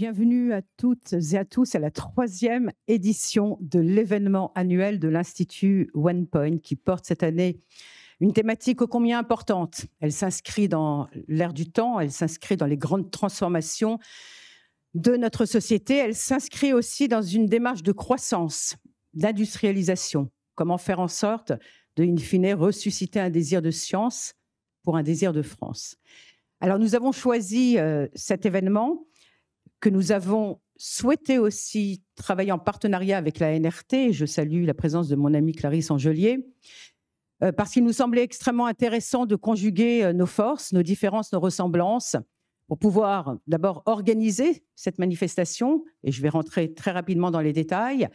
Bienvenue à toutes et à tous à la 3e édition de l'événement annuel de l'Institut OnePoint qui porte cette année une thématique ô combien importante. Elle s'inscrit dans l'ère du temps, elle s'inscrit dans les grandes transformations de notre société, elle s'inscrit aussi dans une démarche de croissance, d'industrialisation. Comment faire en sorte de, in fine, ressusciter un désir de science pour un désir de France. Alors nous avons choisi cet événement que nous avons souhaité aussi travailler en partenariat avec la NRT. Je salue la présence de mon amie Clarisse Angelier, parce qu'il nous semblait extrêmement intéressant de conjuguer nos forces, nos différences, nos ressemblances, pour pouvoir d'abord organiser cette manifestation, et je vais rentrer très rapidement dans les détails,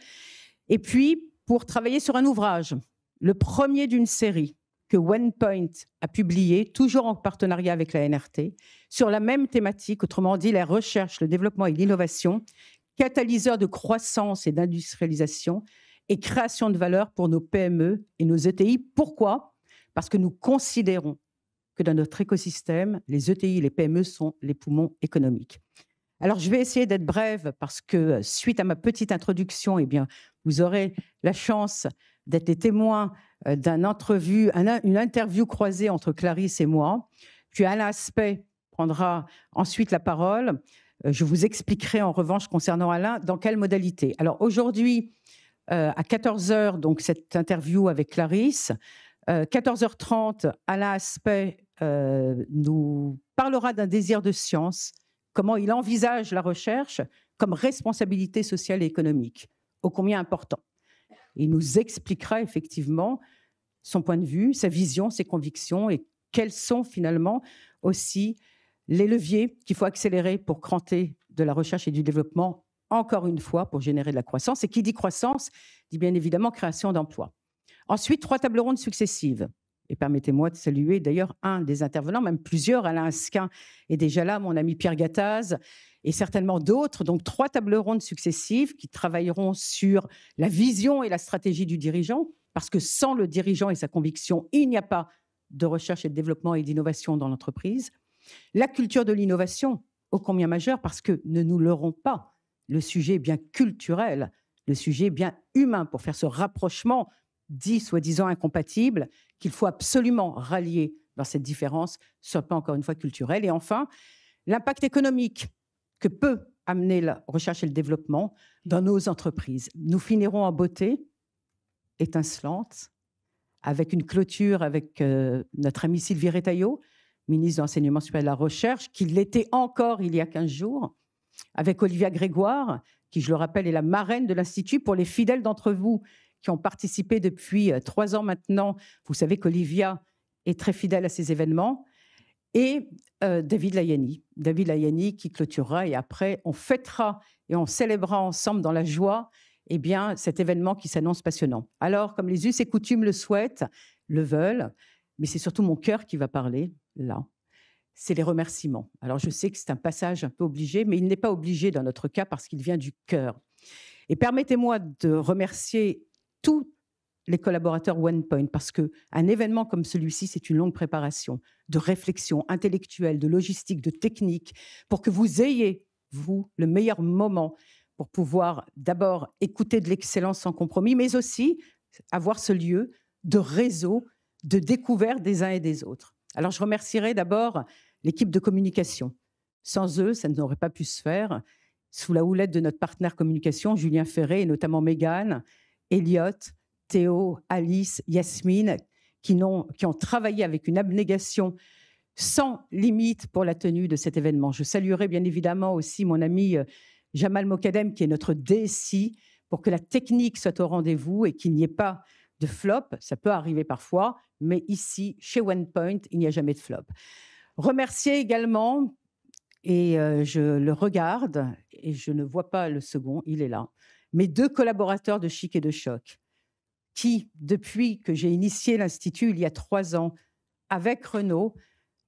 et puis pour travailler sur un ouvrage, le premier d'une série, que OnePoint a publié, toujours en partenariat avec la NRT, sur la même thématique, autrement dit la recherche, le développement et l'innovation, catalyseur de croissance et d'industrialisation et création de valeur pour nos PME et nos ETI. Pourquoi ? Parce que nous considérons que dans notre écosystème, les ETI et les PME sont les poumons économiques. Alors, je vais essayer d'être brève parce que, suite à ma petite introduction, eh bien, vous aurez la chance d'être les témoins d'une interview croisée entre Clarisse et moi. Puis Alain Aspect prendra ensuite la parole. Je vous expliquerai en revanche concernant Alain dans quelle modalité. Alors aujourd'hui, à 14h, donc cette interview avec Clarisse. 14h30, Alain Aspect nous parlera d'un désir de science, comment il envisage la recherche comme responsabilité sociale et économique, ô combien important. Il nous expliquera effectivement son point de vue, sa vision, ses convictions et quels sont finalement aussi les leviers qu'il faut accélérer pour cranter de la recherche et du développement, encore une fois, pour générer de la croissance. Et qui dit croissance, dit bien évidemment création d'emplois. Ensuite, 3 tables rondes successives. Et permettez-moi de saluer d'ailleurs un des intervenants, même plusieurs. Alain Asquin est déjà là, mon ami Pierre Gattaz, et certainement d'autres. Donc 3 tables rondes successives qui travailleront sur la vision et la stratégie du dirigeant, parce que sans le dirigeant et sa conviction, il n'y a pas de recherche et de développement et d'innovation dans l'entreprise. La culture de l'innovation, ô combien majeure, parce que ne nous leurrons pas, le sujet est bien culturel, le sujet est bien humain pour faire ce rapprochement dit soi-disant incompatible qu'il faut absolument rallier dans cette différence sur le plan, encore une fois, culturel. Et enfin, l'impact économique que peut amener la recherche et le développement dans nos entreprises. Nous finirons en beauté, étincelante, avec une clôture avec notre ami Sylvie Retailleau, ministre de l'Enseignement supérieur et de la Recherche, qui l'était encore il y a 15 jours, avec Olivia Grégoire, qui, je le rappelle, est la marraine de l'Institut. Pour les fidèles d'entre vous qui ont participé depuis 3 ans maintenant, vous savez qu'Olivia est très fidèle à ces événements. Et David Layani qui clôturera, et après on fêtera et on célébrera ensemble dans la joie cet événement qui s'annonce passionnant. Alors, comme les us et coutumes le souhaitent, le veulent, mais c'est surtout mon cœur qui va parler, là. C'est les remerciements. Alors, je sais que c'est un passage un peu obligé, mais il n'est pas obligé dans notre cas parce qu'il vient du cœur. Et permettez-moi de remercier tous les collaborateurs OnePoint, parce qu'un événement comme celui-ci, c'est une longue préparation de réflexion intellectuelle, de logistique, de technique, pour que vous ayez, vous, le meilleur moment pour pouvoir d'abord écouter de l'excellence sans compromis, mais aussi avoir ce lieu de réseau, de découverte des uns et des autres. Alors, je remercierai d'abord l'équipe de communication. Sans eux, ça n'aurait pas pu se faire, sous la houlette de notre partenaire communication, Julien Ferré, et notamment Mégane, Elliot, Théo, Alice, Yasmine, qui ont travaillé avec une abnégation sans limite pour la tenue de cet événement. Je saluerai bien évidemment aussi mon ami Jamal Mokadem, qui est notre DSI, pour que la technique soit au rendez-vous et qu'il n'y ait pas de flop. Ça peut arriver parfois, mais ici, chez OnePoint, il n'y a jamais de flop. Remercier également, et je le regarde, et je ne vois pas le second, il est là, mes 2 collaborateurs de Chic et de Choc, qui, depuis que j'ai initié l'Institut il y a 3 ans, avec Renaud,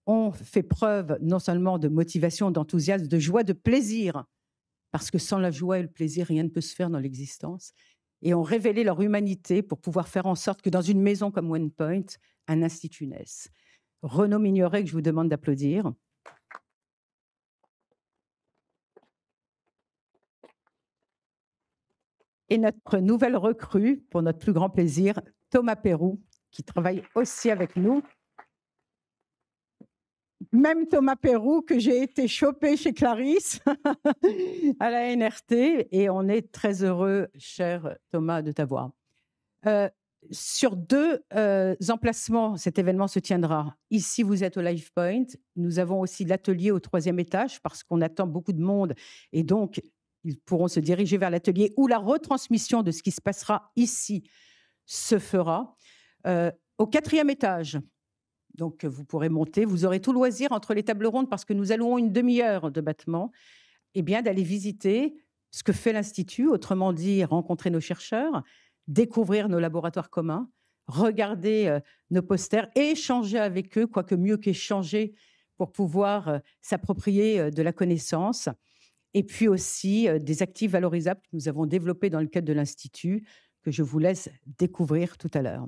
ont fait preuve non seulement de motivation, d'enthousiasme, de joie, de plaisir, parce que sans la joie et le plaisir, rien ne peut se faire dans l'existence, et ont révélé leur humanité pour pouvoir faire en sorte que dans une maison comme OnePoint, un institut naisse. Renaud Mignoret, que je vous demande d'applaudir. Et notre nouvelle recrue, pour notre plus grand plaisir, Thomas Pérou, qui travaille aussi avec nous. Même Thomas Pérou, que j'ai été chopé chez Clarisse à la NRT. Et on est très heureux, cher Thomas, de t'avoir. Sur 2 emplacements, cet événement se tiendra. Ici, vous êtes au Live Point. Nous avons aussi l'atelier au 3e étage parce qu'on attend beaucoup de monde. Et donc, ils pourront se diriger vers l'atelier où la retransmission de ce qui se passera ici se fera. Au 4e étage, donc vous pourrez monter. Vous aurez tout loisir entre les tables rondes parce que nous allouons une demi-heure de battement. Eh bien, d'aller visiter ce que fait l'Institut, autrement dit, rencontrer nos chercheurs, découvrir nos laboratoires communs, regarder nos posters et échanger avec eux, quoique mieux qu'échanger pour pouvoir s'approprier de la connaissance. Et puis aussi des actifs valorisables que nous avons développés dans le cadre de l'Institut, que je vous laisse découvrir tout à l'heure.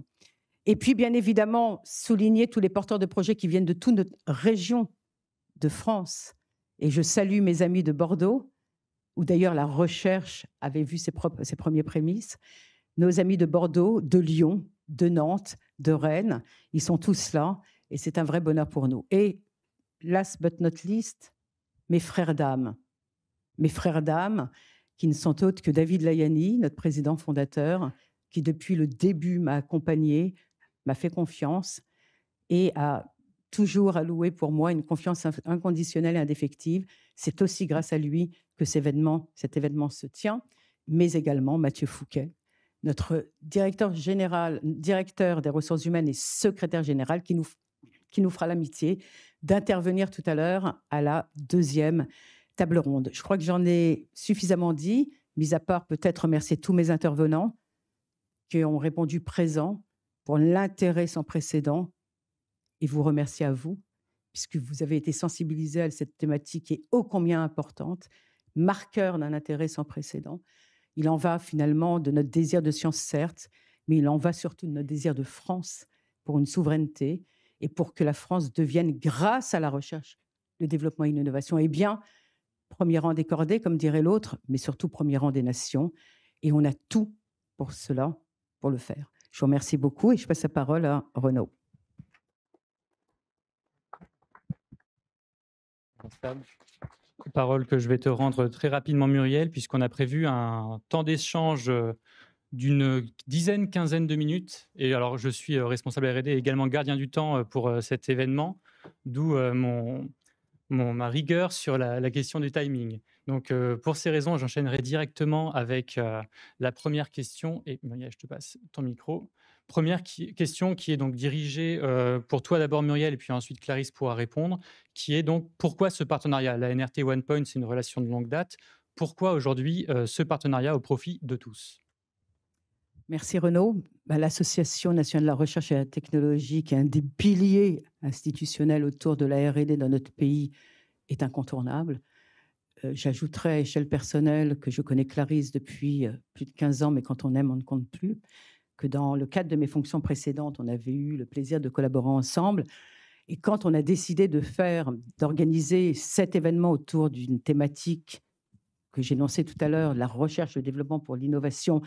Et puis, bien évidemment, souligner tous les porteurs de projets qui viennent de toute notre région de France. Et je salue mes amis de Bordeaux, où d'ailleurs la recherche avait vu ses premiers prémices. Nos amis de Bordeaux, de Lyon, de Nantes, de Rennes, ils sont tous là et c'est un vrai bonheur pour nous. Et last but not least, mes frères d'âme qui ne sont autres que David Layani, notre président fondateur, qui depuis le début m'a accompagné, m'a fait confiance et a toujours alloué pour moi une confiance inconditionnelle et indéfectible. C'est aussi grâce à lui que cet événement se tient, mais également Mathieu Fouquet, notre directeur des ressources humaines et secrétaire général, qui nous fera l'amitié d'intervenir tout à l'heure à la 2e table ronde. Je crois que j'en ai suffisamment dit, mis à part peut-être remercier tous mes intervenants qui ont répondu présents pour l'intérêt sans précédent et vous remercier à vous, puisque vous avez été sensibilisés à cette thématique qui est ô combien importante, marqueur d'un intérêt sans précédent. Il en va finalement de notre désir de science, certes, mais il en va surtout de notre désir de France pour une souveraineté et pour que la France devienne, grâce à la recherche, le développement et l'innovation, eh bien, premier rang des cordées, comme dirait l'autre, mais surtout premier rang des nations. Et on a tout pour cela, pour le faire. Je vous remercie beaucoup et je passe la parole à Renaud. Parole que je vais te rendre très rapidement, Muriel, puisqu'on a prévu un temps d'échange d'une quinzaine de minutes. Et alors, je suis responsable R&D et également gardien du temps pour cet événement, d'où ma rigueur sur la question du timing. Donc, pour ces raisons, j'enchaînerai directement avec la première question. Et Muriel, je te passe ton micro. Première question qui est donc dirigée pour toi d'abord, Muriel, et puis ensuite Clarisse pourra répondre, qui est donc pourquoi ce partenariat? La NRT OnePoint, c'est une relation de longue date. Pourquoi aujourd'hui ce partenariat au profit de tous? Merci Renaud. L'Association nationale de la recherche et de la technologie, qui est un des piliers institutionnels autour de la R&D dans notre pays, est incontournable. J'ajouterais à échelle personnelle que je connais Clarisse depuis plus de 15 ans, mais quand on aime, on ne compte plus, que dans le cadre de mes fonctions précédentes, on avait eu le plaisir de collaborer ensemble. Et quand on a décidé d'organiser cet événement autour d'une thématique que j'ai lancée tout à l'heure, la recherche et le développement pour l'innovation,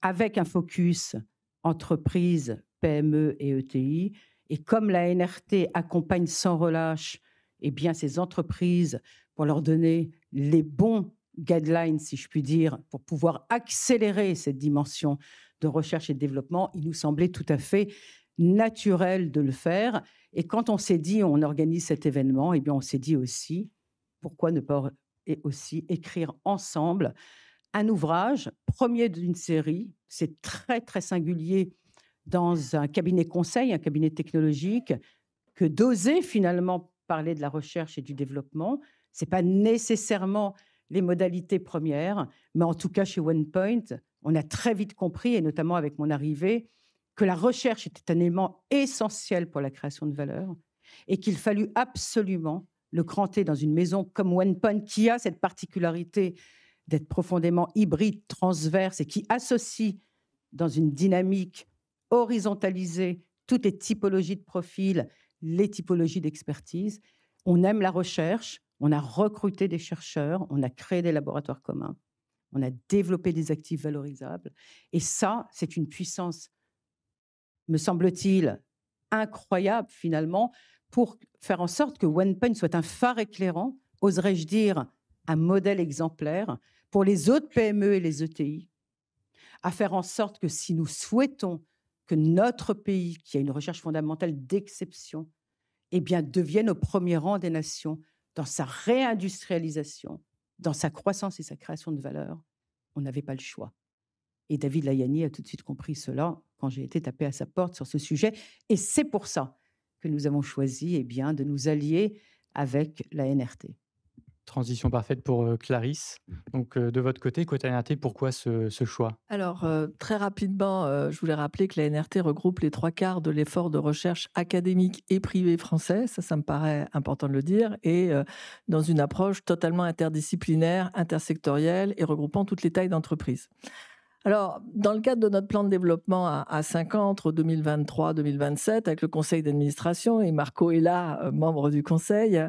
avec un focus entreprise, PME et ETI, et comme la NRT accompagne sans relâche eh bien, ces entreprises pour leur donner les bons guidelines, si je puis dire, pour pouvoir accélérer cette dimension de recherche et de développement, il nous semblait tout à fait naturel de le faire. Et quand on s'est dit, on organise cet événement, eh bien, on s'est dit aussi, pourquoi ne pas aussi écrire ensemble un ouvrage, premier d'une série. C'est très, très singulier dans un cabinet conseil, un cabinet technologique, que d'oser finalement parler de la recherche et du développement. Ce n'est pas nécessairement les modalités premières, mais en tout cas, chez OnePoint, on a très vite compris, et notamment avec mon arrivée, que la recherche était un élément essentiel pour la création de valeur et qu'il fallut absolument le cranter dans une maison comme OnePoint, qui a cette particularité d'être profondément hybride, transverse et qui associe dans une dynamique horizontalisée toutes les typologies de profils, les typologies d'expertise. On aime la recherche, on a recruté des chercheurs, on a créé des laboratoires communs. on a développé des actifs valorisables. Et ça, c'est une puissance, me semble-t-il, incroyable finalement, pour faire en sorte que OnePoint soit un phare éclairant, oserais-je dire un modèle exemplaire pour les autres PME et les ETI, à faire en sorte que si nous souhaitons que notre pays, qui a une recherche fondamentale d'exception, eh bien, devienne au premier rang des nations dans sa réindustrialisation, dans sa croissance et sa création de valeur, on n'avait pas le choix. Et David Layani a tout de suite compris cela quand j'ai été tapé à sa porte sur ce sujet. Et c'est pour ça que nous avons choisi de nous allier avec la NRT. Transition parfaite pour Clarisse. Donc, de votre côté NRT, pourquoi ce choix? Alors, très rapidement, je voulais rappeler que la NRT regroupe les 3/4 de l'effort de recherche académique et privé français, ça me paraît important de le dire, et dans une approche totalement interdisciplinaire, intersectorielle et regroupant toutes les tailles d'entreprise. Alors, dans le cadre de notre plan de développement à 5 ans, entre 2023-2027, avec le conseil d'administration, et Marco est là, membre du conseil,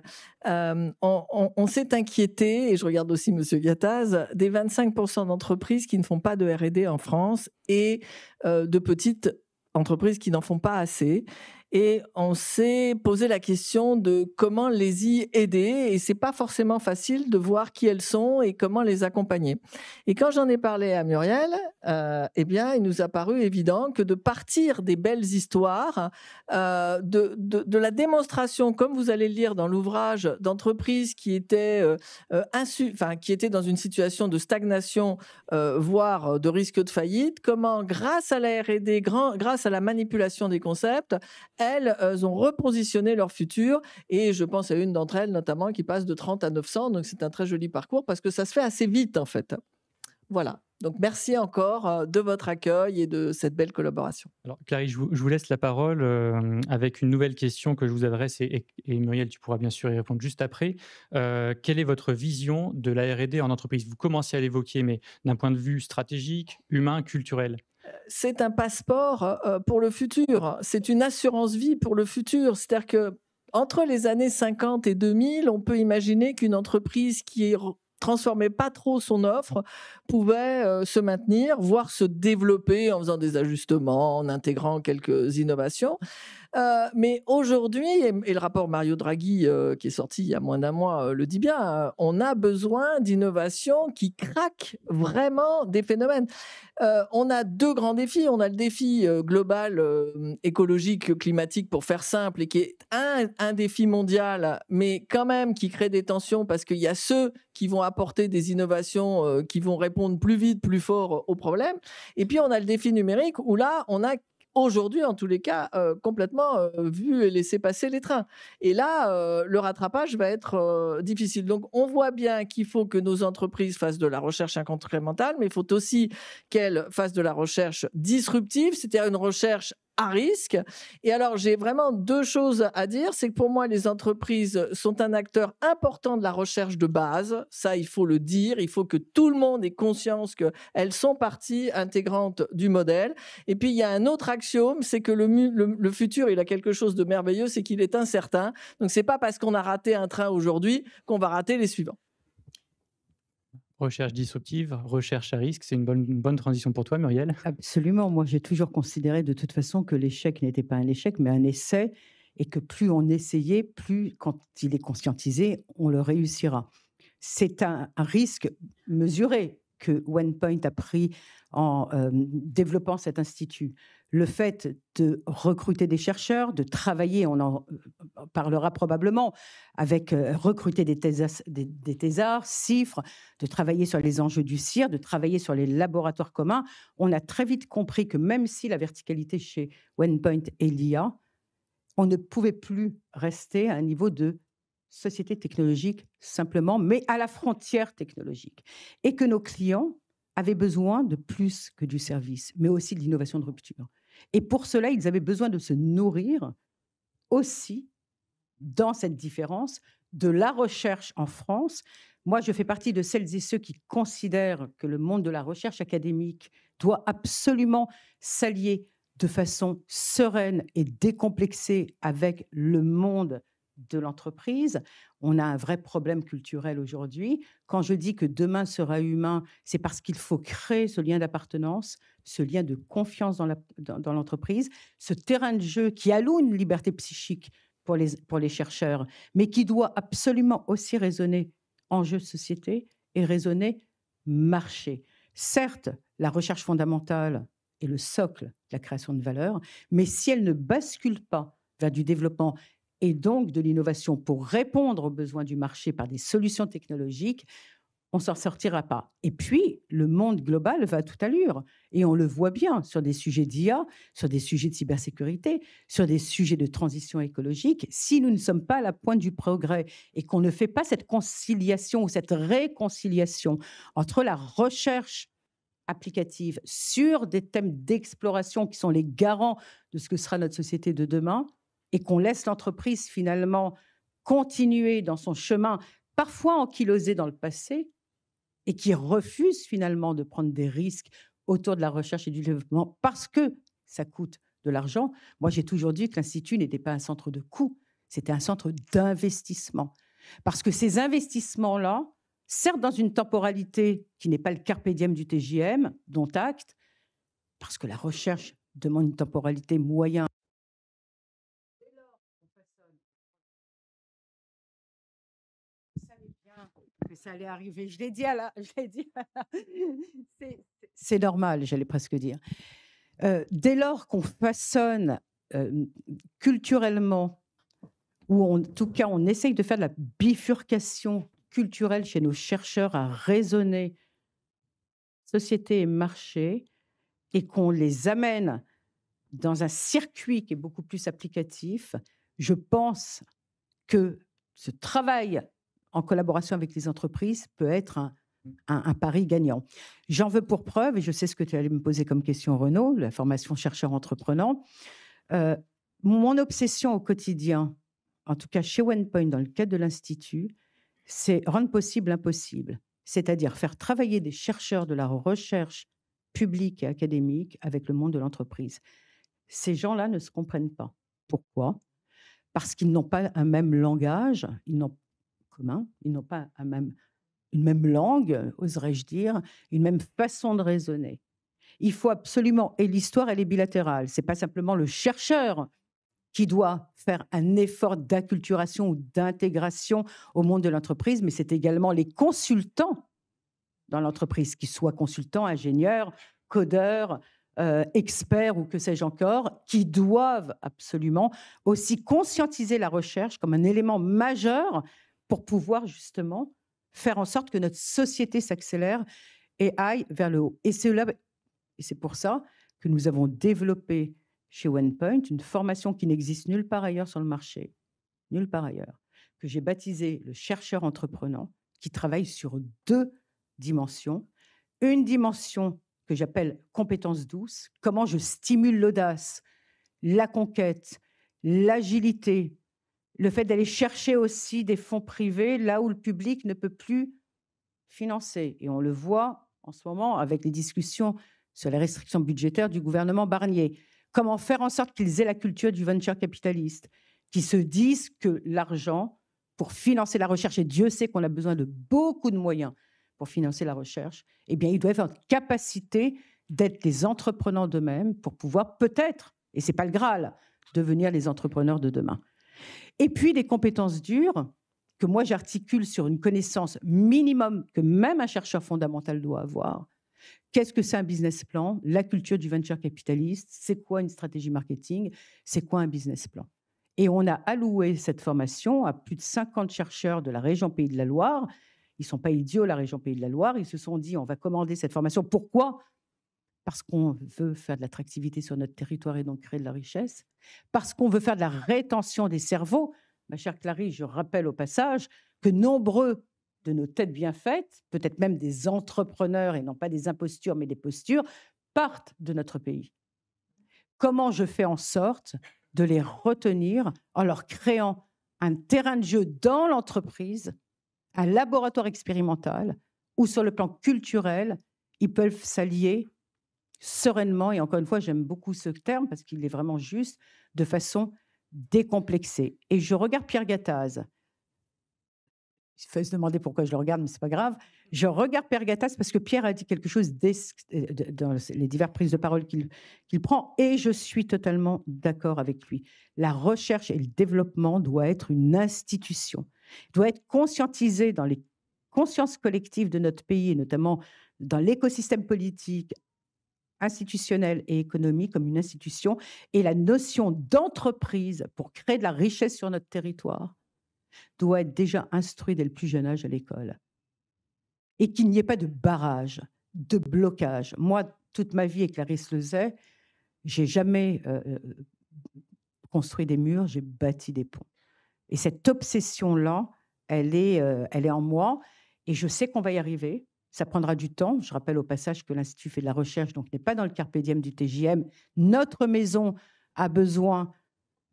on s'est inquiété, et je regarde aussi M. Gattaz, des 25% d'entreprises qui ne font pas de R&D en France et de petites entreprises qui n'en font pas assez. Et on s'est posé la question de comment les y aider. Et c'est pas forcément facile de voir qui elles sont et comment les accompagner. Et quand j'en ai parlé à Muriel, il nous a paru évident que de partir des belles histoires, de la démonstration, comme vous allez le lire dans l'ouvrage, d'entreprises qui étaient dans une situation de stagnation, voire de risque de faillite, comment grâce à la R&D, grâce à la manipulation des concepts, elles ont repositionné leur futur, et je pense à une d'entre elles notamment qui passe de 30 à 900, donc c'est un très joli parcours parce que ça se fait assez vite en fait. Voilà, donc merci encore de votre accueil et de cette belle collaboration. Alors Clarisse, je vous laisse la parole avec une nouvelle question que je vous adresse, et Muriel, tu pourras bien sûr y répondre juste après. Quelle est votre vision de la R&D en entreprise? Vous commencez à l'évoquer, mais d'un point de vue stratégique, humain, culturel. C'est un passeport pour le futur. C'est une assurance vie pour le futur. C'est-à-dire que entre les années 50 et 2000, on peut imaginer qu'une entreprise qui transformait pas trop son offre pouvait se maintenir, voire se développer en faisant des ajustements, en intégrant quelques innovations. Mais aujourd'hui, et le rapport Mario Draghi qui est sorti il y a moins d'un mois le dit bien, on a besoin d'innovations qui craquent vraiment des phénomènes. On a deux grands défis. On a le défi global, écologique, climatique, pour faire simple, et qui est un défi mondial, mais quand même qui crée des tensions parce qu'il y a ceux qui vont apporter des innovations qui vont répondre plus vite, plus fort aux problèmes. Et puis, on a le défi numérique où là, on a aujourd'hui, en tous les cas, complètement vu et laissé passer les trains. Et là, le rattrapage va être difficile. Donc, on voit bien qu'il faut que nos entreprises fassent de la recherche incrémentale, mais il faut aussi qu'elles fassent de la recherche disruptive, c'est-à-dire une recherche à risque. Et alors, j'ai vraiment deux choses à dire. C'est que pour moi, les entreprises sont un acteur important de la recherche de base. Ça, il faut le dire. Il faut que tout le monde ait conscience qu'elles sont partie intégrante du modèle. Et puis, il y a un autre axiome, c'est que le futur, il a quelque chose de merveilleux, c'est qu'il est incertain. Donc, c'est pas parce qu'on a raté un train aujourd'hui qu'on va rater les suivants. Recherche disruptive, recherche à risque, c'est une bonne transition pour toi, Muriel? Absolument. Moi, j'ai toujours considéré de toute façon que l'échec n'était pas un échec, mais un essai, et que plus on essayait, plus, quand il est conscientisé, on le réussira. C'est un risque mesuré que OnePoint a pris en développant cet institut. Le fait de recruter des chercheurs, de travailler, on en parlera probablement, avec recruter des thésards, CIFRE, de travailler sur les enjeux du CIR, de travailler sur les laboratoires communs. On a très vite compris que même si la verticalité chez OnePoint est l'IA, on ne pouvait plus rester à un niveau de société technologique simplement, mais à la frontière technologique. Et que nos clients avaient besoin de plus que du service, mais aussi de l'innovation de rupture. Et pour cela, ils avaient besoin de se nourrir aussi, dans cette différence, de la recherche en France. Moi, je fais partie de celles et ceux qui considèrent que le monde de la recherche académique doit absolument s'allier de façon sereine et décomplexée avec le monde de l'entreprise. On a un vrai problème culturel aujourd'hui. Quand je dis que demain sera humain, c'est parce qu'il faut créer ce lien d'appartenance, ce lien de confiance dans l'entreprise, ce terrain de jeu qui alloue une liberté psychique pour les chercheurs, mais qui doit absolument aussi raisonner enjeu de société et raisonner marché. Certes, la recherche fondamentale est le socle de la création de valeur, mais si elle ne bascule pas vers du développement et donc de l'innovation pour répondre aux besoins du marché par des solutions technologiques, on ne s'en sortira pas. Et puis, le monde global va à toute allure. Et on le voit bien sur des sujets d'IA, sur des sujets de cybersécurité, sur des sujets de transition écologique. Si nous ne sommes pas à la pointe du progrès et qu'on ne fait pas cette conciliation ou cette réconciliation entre la recherche applicative sur des thèmes d'exploration qui sont les garants de ce que sera notre société de demain, et qu'on laisse l'entreprise finalement continuer dans son chemin, parfois ankylosé dans le passé, et qui refuse finalement de prendre des risques autour de la recherche et du développement parce que ça coûte de l'argent. Moi, j'ai toujours dit que l'Institut n'était pas un centre de coûts, c'était un centre d'investissement. Parce que ces investissements-là, certes dans une temporalité qui n'est pas le carpe diem du TJM, dont acte, parce que la recherche demande une temporalité moyenne. Que ça allait arriver. Je l'ai dit c'est normal, j'allais presque dire. Dès lors qu'on façonne culturellement, ou en tout cas on essaye de faire de la bifurcation culturelle chez nos chercheurs à raisonner société et marché, et qu'on les amène dans un circuit qui est beaucoup plus applicatif, je pense que ce travail en collaboration avec les entreprises peut être un pari gagnant. J'en veux pour preuve, et je sais ce que tu allais me poser comme question, Renaud, la formation chercheur-entreprenant. Mon obsession au quotidien, en tout cas chez OnePoint, dans le cadre de l'Institut, c'est rendre possible l'impossible, c'est-à-dire faire travailler des chercheurs de la recherche publique et académique avec le monde de l'entreprise. Ces gens-là ne se comprennent pas. Pourquoi ? Parce qu'ils n'ont pas un même langage, ils n'ont pas une même langue, oserais-je dire, une même façon de raisonner. Il faut absolument, et l'histoire, elle est bilatérale. Ce n'est pas simplement le chercheur qui doit faire un effort d'acculturation ou d'intégration au monde de l'entreprise, mais c'est également les consultants dans l'entreprise, qu'ils soient consultants, ingénieurs, codeurs, experts ou que sais-je encore, qui doivent absolument aussi conscientiser la recherche comme un élément majeur pour pouvoir justement faire en sorte que notre société s'accélère et aille vers le haut. Et c'est pour ça que nous avons développé chez OnePoint une formation qui n'existe nulle part ailleurs sur le marché, nulle part ailleurs, que j'ai baptisée le chercheur entreprenant, qui travaille sur 2 dimensions. Une dimension que j'appelle compétence douce, comment je stimule l'audace, la conquête, l'agilité, le fait d'aller chercher aussi des fonds privés là où le public ne peut plus financer. Et on le voit en ce moment avec les discussions sur les restrictions budgétaires du gouvernement Barnier. Comment faire en sorte qu'ils aient la culture du venture capitaliste, qui se disent que l'argent pour financer la recherche, et Dieu sait qu'on a besoin de beaucoup de moyens pour financer la recherche, eh bien, ils doivent être en capacité d'être les entrepreneurs d'eux-mêmes pour pouvoir peut-être, et ce n'est pas le Graal, devenir les entrepreneurs de demain. Et puis, les compétences dures que moi, j'articule sur une connaissance minimum que même un chercheur fondamental doit avoir. Qu'est-ce que c'est un business plan? La culture du venture capitaliste, c'est quoi une stratégie marketing? C'est quoi un business plan? Et on a alloué cette formation à plus de 50 chercheurs de la région Pays de la Loire. Ils ne sont pas idiots, la région Pays de la Loire. Ils se sont dit, on va commander cette formation. Pourquoi? Parce qu'on veut faire de l'attractivité sur notre territoire et donc créer de la richesse. Parce qu'on veut faire de la rétention des cerveaux. Ma chère Clary, je rappelle au passage que nombreux de nos têtes bien faites, peut-être même des entrepreneurs et non pas des impostures, mais des postures, partent de notre pays. Comment je fais en sorte de les retenir en leur créant un terrain de jeu dans l'entreprise, un laboratoire expérimental, où sur le plan culturel, ils peuvent s'allier sereinement, et encore une fois, j'aime beaucoup ce terme parce qu'il est vraiment juste, de façon décomplexé. Et je regarde Pierre Gattaz. Il faut se demander pourquoi je le regarde, mais ce n'est pas grave. Je regarde Pierre Gattaz parce que Pierre a dit quelque chose dans les diverses prises de parole qu'il prend, et je suis totalement d'accord avec lui. La recherche et le développement doivent être une institution, doit être conscientisé dans les consciences collectives de notre pays, et notamment dans l'écosystème politique, institutionnel et économique comme une institution, et la notion d'entreprise pour créer de la richesse sur notre territoire doit être déjà instruit dès le plus jeune âge à l'école. Et qu'il n'y ait pas de barrage, de blocage. Moi, toute ma vie, avec Clarisse Lezay, j'ai jamais construit des murs, j'ai bâti des ponts. Et cette obsession-là, elle est en moi, et je sais qu'on va y arriver. Ça prendra du temps. Je rappelle au passage que l'Institut fait de la recherche, donc n'est pas dans le carpe diem du TJM. Notre maison a besoin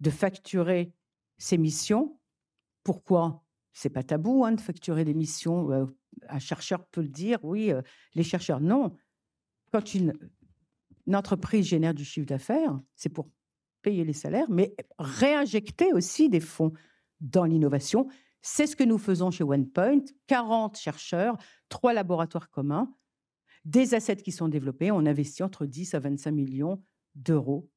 de facturer ses missions. Pourquoi? Ce n'est pas tabou de facturer des missions. Un chercheur peut le dire, oui, les chercheurs, non. Quand une entreprise génère du chiffre d'affaires, c'est pour payer les salaires, mais réinjecter aussi des fonds dans l'innovation. C'est ce que nous faisons chez OnePoint. 40 chercheurs, 3 laboratoires communs, des assets qui sont développés. On investit entre 10 à 25 millions d'euros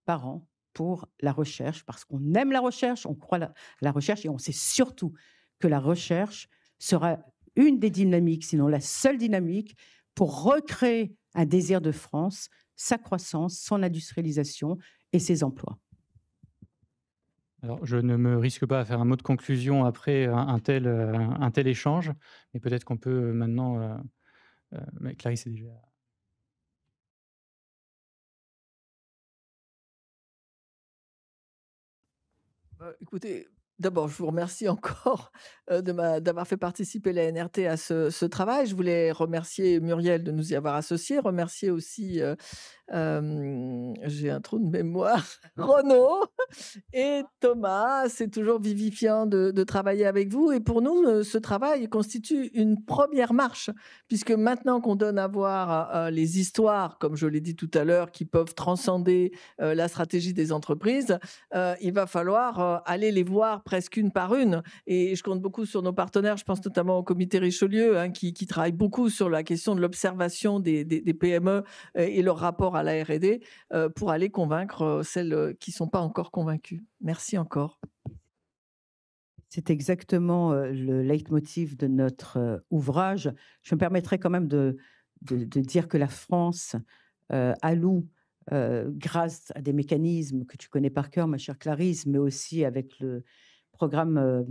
par an pour la recherche, parce qu'on aime la recherche, on croit la recherche, et on sait surtout que la recherche sera une des dynamiques, sinon la seule dynamique, pour recréer un désir de France, sa croissance, son industrialisation et ses emplois. Alors, je ne me risque pas à faire un mot de conclusion après un tel échange, mais peut-être qu'on peut maintenant... mais Clarisse est déjà... Écoutez, d'abord, je vous remercie encore d'avoir fait participer la NRT à ce travail. Je voulais remercier Muriel de nous y avoir associés, remercier aussi, j'ai un trou de mémoire, Renaud et Thomas. C'est toujours vivifiant de travailler avec vous. Et pour nous, ce travail constitue une première marche, puisque maintenant qu'on donne à voir les histoires, comme je l'ai dit tout à l'heure, qui peuvent transcender la stratégie des entreprises, il va falloir aller les voir presque une par une. Et je compte beaucoup sur nos partenaires, je pense notamment au comité Richelieu, qui travaille beaucoup sur la question de l'observation des PME et leur rapport à la R&D pour aller convaincre celles qui ne sont pas encore convaincues. Merci encore. C'est exactement le leitmotiv de notre ouvrage. Je me permettrai quand même de dire que la France alloue, grâce à des mécanismes que tu connais par cœur, ma chère Clarisse, mais aussi avec le programme,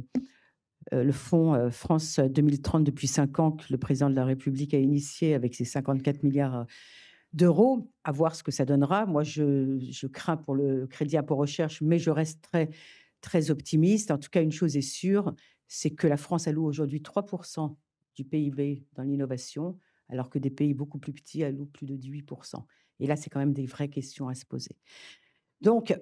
le fonds France 2030 depuis 5 ans, que le président de la République a initié avec ses 54 milliards d'euros, à voir ce que ça donnera. Moi, je crains pour le crédit impôt recherche, mais je reste très optimiste. En tout cas, une chose est sûre, c'est que la France alloue aujourd'hui 3% du PIB dans l'innovation, alors que des pays beaucoup plus petits allouent plus de 18%. Et là, c'est quand même des vraies questions à se poser. Donc,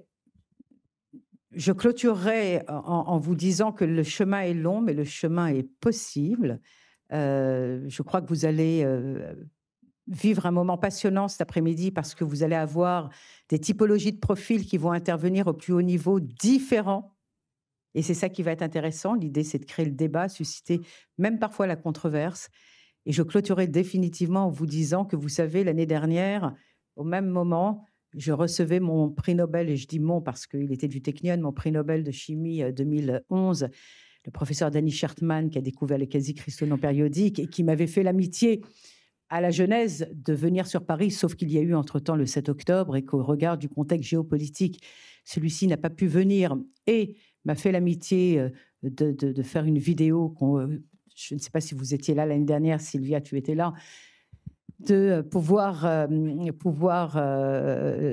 je clôturerai en vous disant que le chemin est long, mais le chemin est possible. Je crois que vous allez vivre un moment passionnant cet après-midi, parce que vous allez avoir des typologies de profils qui vont intervenir au plus haut niveau différents. Et c'est ça qui va être intéressant. L'idée, c'est de créer le débat, susciter même parfois la controverse. Et je clôturerai définitivement en vous disant que, vous savez, l'année dernière, au même moment, je recevais mon prix Nobel, et je dis mon parce qu'il était du Technion, mon prix Nobel de chimie 2011, le professeur Danny Schertman, qui a découvert les quasi-cristaux non périodiques et qui m'avait fait l'amitié à la genèse de venir sur Paris, sauf qu'il y a eu entre-temps le 7 octobre et qu'au regard du contexte géopolitique, celui-ci n'a pas pu venir, et m'a fait l'amitié de faire une vidéo. Je ne sais pas si vous étiez là l'année dernière, Sylvia, tu étais là, de pouvoir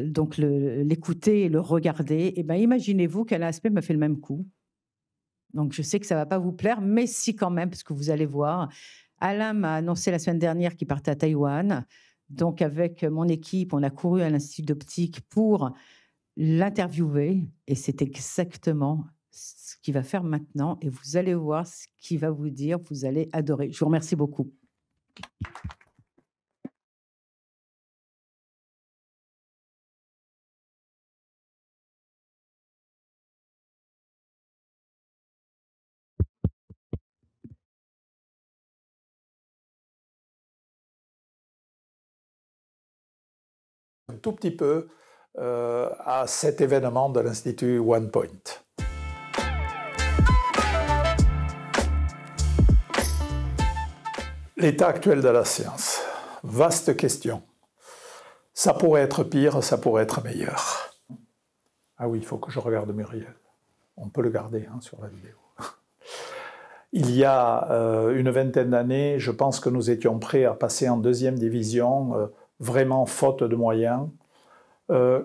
donc l'écouter et le regarder. Et bien, imaginez-vous qu'Alain Aspect m'a fait le même coup. Donc, je sais que ça ne va pas vous plaire, mais si quand même, parce que vous allez voir. Alain m'a annoncé la semaine dernière qu'il partait à Taïwan. Donc, avec mon équipe, on a couru à l'Institut d'optique pour l'interviewer. Et c'est exactement ce qu'il va faire maintenant. Et vous allez voir ce qu'il va vous dire. Vous allez adorer. Je vous remercie beaucoup. un tout petit peu à cet événement de l'Institut OnePoint. L'état actuel de la science. Vaste question. Ça pourrait être pire, ça pourrait être meilleur. Ah oui, il faut que je regarde Muriel. On peut le garder sur la vidéo. Il y a une vingtaine d'années, je pense que nous étions prêts à passer en deuxième division, vraiment faute de moyens.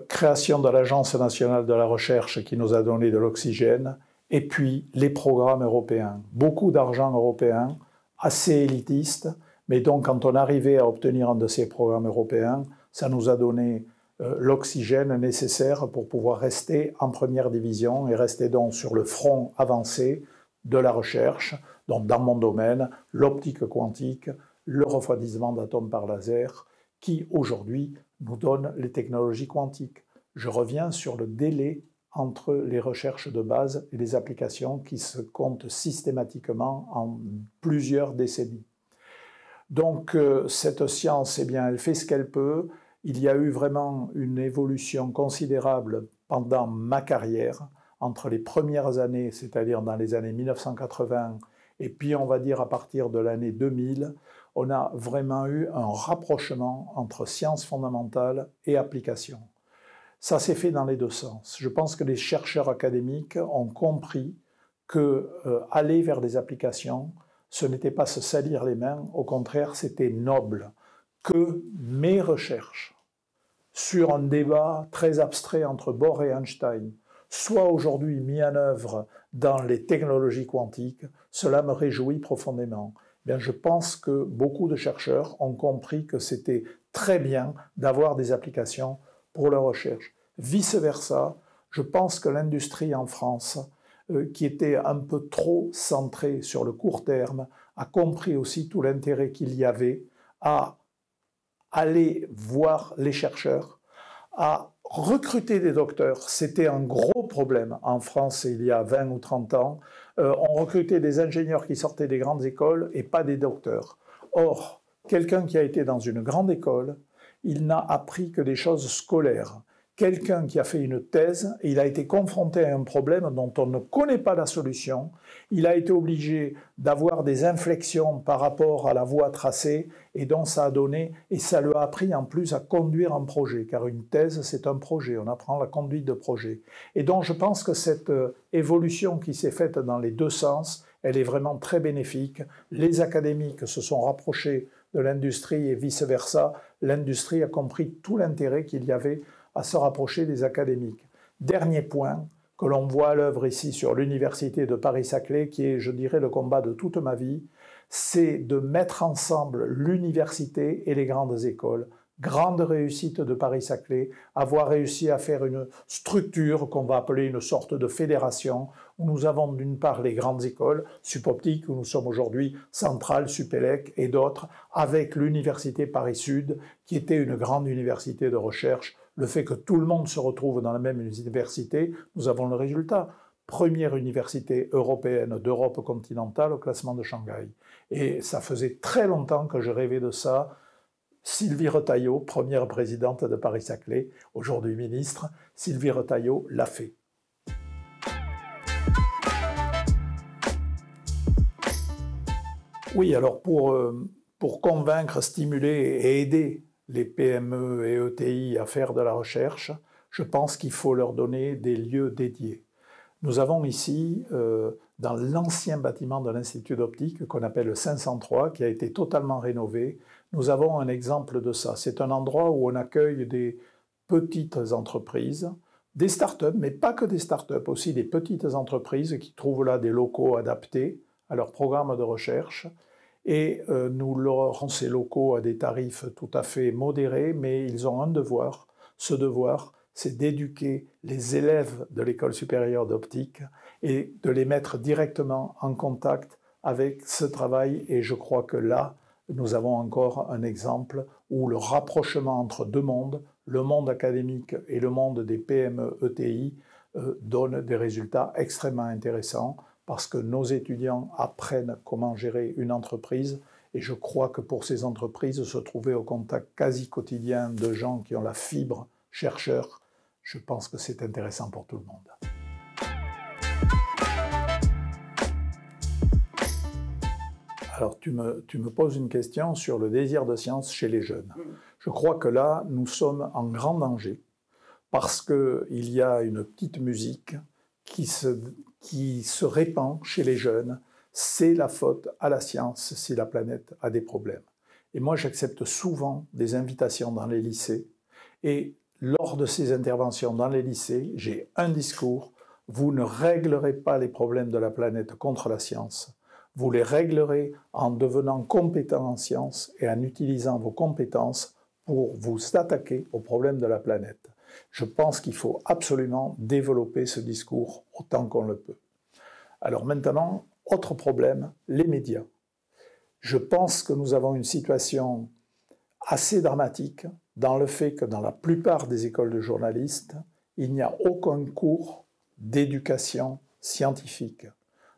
Création de l'Agence nationale de la recherche qui nous a donné de l'oxygène, et puis les programmes européens. Beaucoup d'argent européen, assez élitiste, mais donc quand on arrivait à obtenir un de ces programmes européens, ça nous a donné l'oxygène nécessaire pour pouvoir rester en première division et rester donc sur le front avancé de la recherche, donc dans mon domaine, l'optique quantique, le refroidissement d'atomes par laser, qui aujourd'hui nous donne les technologies quantiques. Je reviens sur le délai entre les recherches de base et les applications qui se comptent systématiquement en plusieurs décennies. Donc cette science, eh bien, elle fait ce qu'elle peut. Il y a eu vraiment une évolution considérable pendant ma carrière, entre les premières années, c'est-à-dire dans les années 1980, et puis on va dire à partir de l'année 2000, on a vraiment eu un rapprochement entre sciences fondamentales et applications. Ça s'est fait dans les deux sens. Je pense que les chercheurs académiques ont compris que aller vers des applications, ce n'était pas se salir les mains, au contraire, c'était noble. Que mes recherches sur un débat très abstrait entre Bohr et Einstein soient aujourd'hui mis en œuvre dans les technologies quantiques, cela me réjouit profondément. Bien, je pense que beaucoup de chercheurs ont compris que c'était très bien d'avoir des applications pour la recherche. Vice-versa, je pense que l'industrie en France, qui était un peu trop centrée sur le court terme, a compris aussi tout l'intérêt qu'il y avait à aller voir les chercheurs, à recruter des docteurs. C'était un gros problème en France il y a 20 ou 30 ans. On recrutait des ingénieurs qui sortaient des grandes écoles et pas des docteurs. Or, quelqu'un qui a été dans une grande école, il n'a appris que des choses scolaires. Quelqu'un qui a fait une thèse, il a été confronté à un problème dont on ne connaît pas la solution. Il a été obligé d'avoir des inflexions par rapport à la voie tracée et donc ça a donné, et ça lui a appris en plus à conduire un projet, car une thèse c'est un projet, on apprend la conduite de projet. Et donc je pense que cette évolution qui s'est faite dans les deux sens, elle est vraiment très bénéfique. Les académiques se sont rapprochés de l'industrie et vice-versa. L'industrie a compris tout l'intérêt qu'il y avait à se rapprocher des académiques. Dernier point que l'on voit à l'œuvre ici sur l'université de Paris-Saclay, qui est, je dirais, le combat de toute ma vie, c'est de mettre ensemble l'université et les grandes écoles. Grande réussite de Paris-Saclay, avoir réussi à faire une structure qu'on va appeler une sorte de fédération, où nous avons d'une part les grandes écoles, Supoptique, où nous sommes aujourd'hui, Centrale, Supélec et d'autres, avec l'université Paris-Sud, qui était une grande université de recherche. Le fait que tout le monde se retrouve dans la même université, nous avons le résultat. Première université européenne d'Europe continentale au classement de Shanghai. Et ça faisait très longtemps que je rêvais de ça. Sylvie Retailleau, première présidente de Paris-Saclay, aujourd'hui ministre, Sylvie Retailleau l'a fait. Oui, alors pour convaincre, stimuler et aider les PME et ETI à faire de la recherche, je pense qu'il faut leur donner des lieux dédiés. Nous avons ici, dans l'ancien bâtiment de l'Institut d'optique, qu'on appelle le 503, qui a été totalement rénové, nous avons un exemple de ça. C'est un endroit où on accueille des petites entreprises, des startups, mais pas que des startups, aussi des petites entreprises qui trouvent là des locaux adaptés à leur programme de recherche. Et nous leur offrons ces locaux à des tarifs tout à fait modérés, mais ils ont un devoir. Ce devoir, c'est d'éduquer les élèves de l'école supérieure d'optique et de les mettre directement en contact avec ce travail. Et je crois que là, nous avons encore un exemple où le rapprochement entre deux mondes, le monde académique et le monde des PME ETI, donne des résultats extrêmement intéressants parce que nos étudiants apprennent comment gérer une entreprise Et je crois que pour ces entreprises, se trouver au contact quasi quotidien de gens qui ont la fibre chercheur, je pense que c'est intéressant pour tout le monde. Alors, tu me poses une question sur le désir de science chez les jeunes. Je crois que là, nous sommes en grand danger parce qu'il y a une petite musique qui se répand chez les jeunes. C'est la faute à la science si la planète a des problèmes. Et moi, j'accepte souvent des invitations dans les lycées. Et lors de ces interventions dans les lycées, j'ai un discours. Vous ne réglerez pas les problèmes de la planète contre la science. Vous les réglerez en devenant compétent en sciences et en utilisant vos compétences pour vous attaquer aux problèmes de la planète. Je pense qu'il faut absolument développer ce discours autant qu'on le peut. Alors maintenant, autre problème, les médias. Je pense que nous avons une situation assez dramatique dans le fait que dans la plupart des écoles de journalistes, il n'y a aucun cours d'éducation scientifique.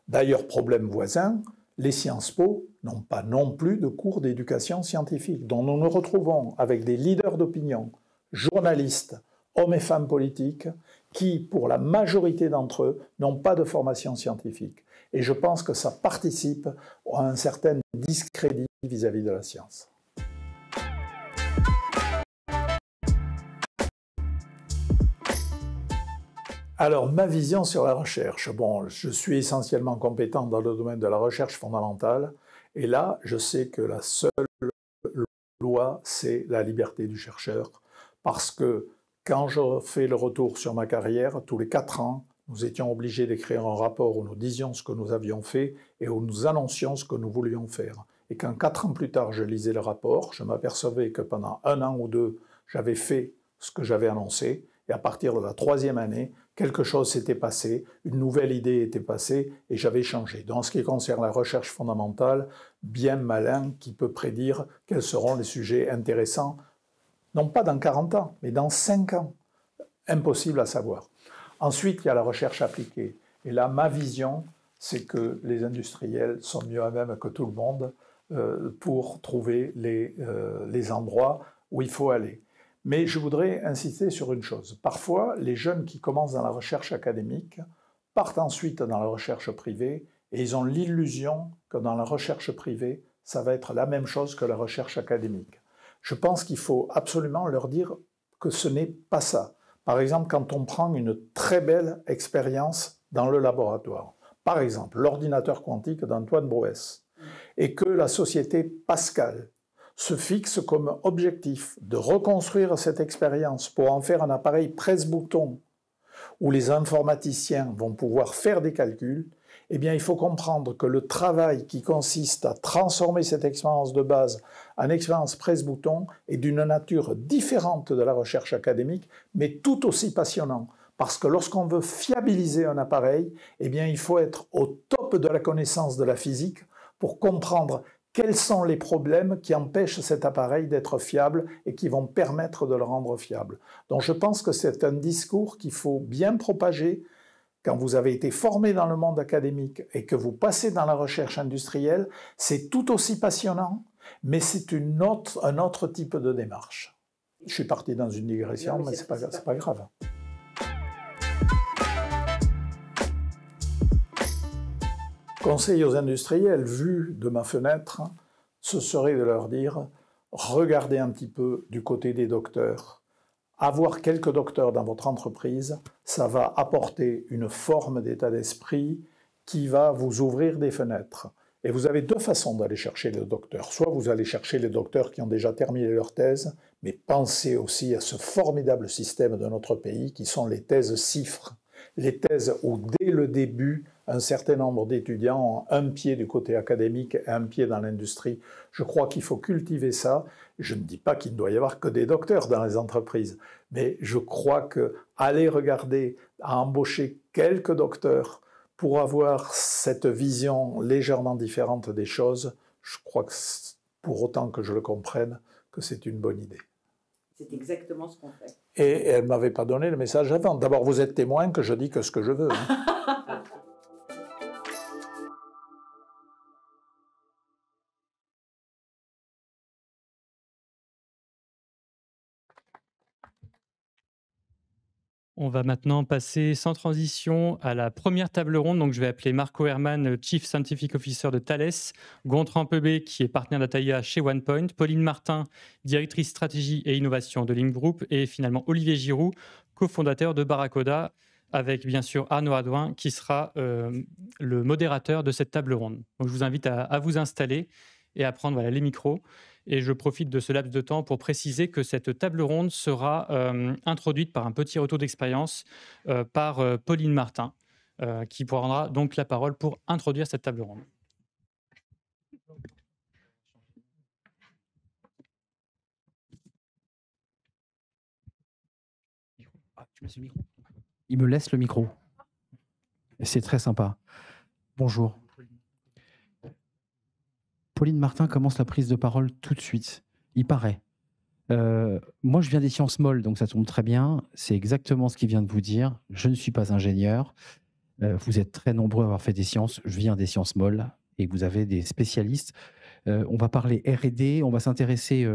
D'ailleurs, problème voisin, les Sciences Po n'ont pas non plus de cours d'éducation scientifique, dont nous nous retrouvons avec des leaders d'opinion, journalistes, hommes et femmes politiques, qui, pour la majorité d'entre eux, n'ont pas de formation scientifique. Et je pense que ça participe à un certain discrédit vis-à-vis de la science. Alors, ma vision sur la recherche. Bon, je suis essentiellement compétent dans le domaine de la recherche fondamentale. Et là, je sais que la seule loi, c'est la liberté du chercheur. Parce que quand je fais le retour sur ma carrière, tous les 4 ans, nous étions obligés d'écrire un rapport où nous disions ce que nous avions fait et où nous annoncions ce que nous voulions faire. Et quand 4 ans plus tard, je lisais le rapport, je m'apercevais que pendant 1 an ou 2, j'avais fait ce que j'avais annoncé. Et à partir de la 3e année, quelque chose s'était passé, une nouvelle idée était passée et j'avais changé. Dans ce qui concerne la recherche fondamentale, bien malin qui peut prédire quels seront les sujets intéressants, non pas dans 40 ans, mais dans 5 ans. Impossible à savoir. Ensuite, il y a la recherche appliquée. Et là, ma vision, c'est que les industriels sont mieux à même que tout le monde pour trouver les endroits où il faut aller. Mais je voudrais insister sur une chose. Parfois, les jeunes qui commencent dans la recherche académique partent ensuite dans la recherche privée et ils ont l'illusion que dans la recherche privée, ça va être la même chose que la recherche académique. Je pense qu'il faut absolument leur dire que ce n'est pas ça. Par exemple, quand on prend une très belle expérience dans le laboratoire, par exemple l'ordinateur quantique d'Antoine Brouès, et que la société Pascal se fixe comme objectif de reconstruire cette expérience pour en faire un appareil presse-bouton où les informaticiens vont pouvoir faire des calculs, eh bien il faut comprendre que le travail qui consiste à transformer cette expérience de base en expérience presse-bouton est d'une nature différente de la recherche académique, mais tout aussi passionnant. Parce que lorsqu'on veut fiabiliser un appareil, eh bien il faut être au top de la connaissance de la physique pour comprendre quels sont les problèmes qui empêchent cet appareil d'être fiable et qui vont permettre de le rendre fiable. Donc je pense que c'est un discours qu'il faut bien propager quand vous avez été formé dans le monde académique et que vous passez dans la recherche industrielle. C'est tout aussi passionnant, mais c'est un autre type de démarche. Je suis parti dans une digression, mais c'est pas grave. Conseil aux industriels, vu de ma fenêtre, ce serait de leur dire « Regardez un petit peu du côté des docteurs. Avoir quelques docteurs dans votre entreprise, ça va apporter une forme d'état d'esprit qui va vous ouvrir des fenêtres. » Et vous avez 2 façons d'aller chercher les docteurs. Soit vous allez chercher les docteurs qui ont déjà terminé leur thèse, mais pensez aussi à ce formidable système de notre pays qui sont les thèses CIFRE. Les thèses où, dès le début, un certain nombre d'étudiants ont un pied du côté académique et un pied dans l'industrie. Je crois qu'il faut cultiver ça. Je ne dis pas qu'il ne doit y avoir que des docteurs dans les entreprises, mais je crois qu'aller regarder à embaucher quelques docteurs pour avoir cette vision légèrement différente des choses, je crois que, pour autant que je le comprenne, que c'est une bonne idée. C'est exactement ce qu'on fait. Et elle ne m'avait pas donné le message avant. D'abord, vous êtes témoin que je dis que ce que je veux. Hein. On va maintenant passer sans transition à la première table ronde. Donc, je vais appeler Marco Herman, Chief Scientific Officer de Thales, Gontran Pebé, qui est partenaire d'Ataïa chez OnePoint, Pauline Martin, directrice stratégie et innovation de Lim Group, et finalement Olivier Giroux, cofondateur de Barracoda, avec bien sûr Arnaud Adouin, qui sera le modérateur de cette table ronde. Donc, je vous invite à vous installer et à prendre les micros. Et je profite de ce laps de temps pour préciser que cette table ronde sera introduite par un petit retour d'expérience par Pauline Martin, qui prendra donc la parole pour introduire cette table ronde. Tu laisses le micro ? Il me laisse le micro. C'est très sympa. Bonjour. Pauline Martin commence la prise de parole tout de suite. Il paraît. Moi, je viens des sciences molles, donc ça tombe très bien. C'est exactement ce qu'il vient de vous dire. Je ne suis pas ingénieur. Vous êtes très nombreux à avoir fait des sciences. Je viens des sciences molles et vous avez des spécialistes. On va parler R&D, on va s'intéresser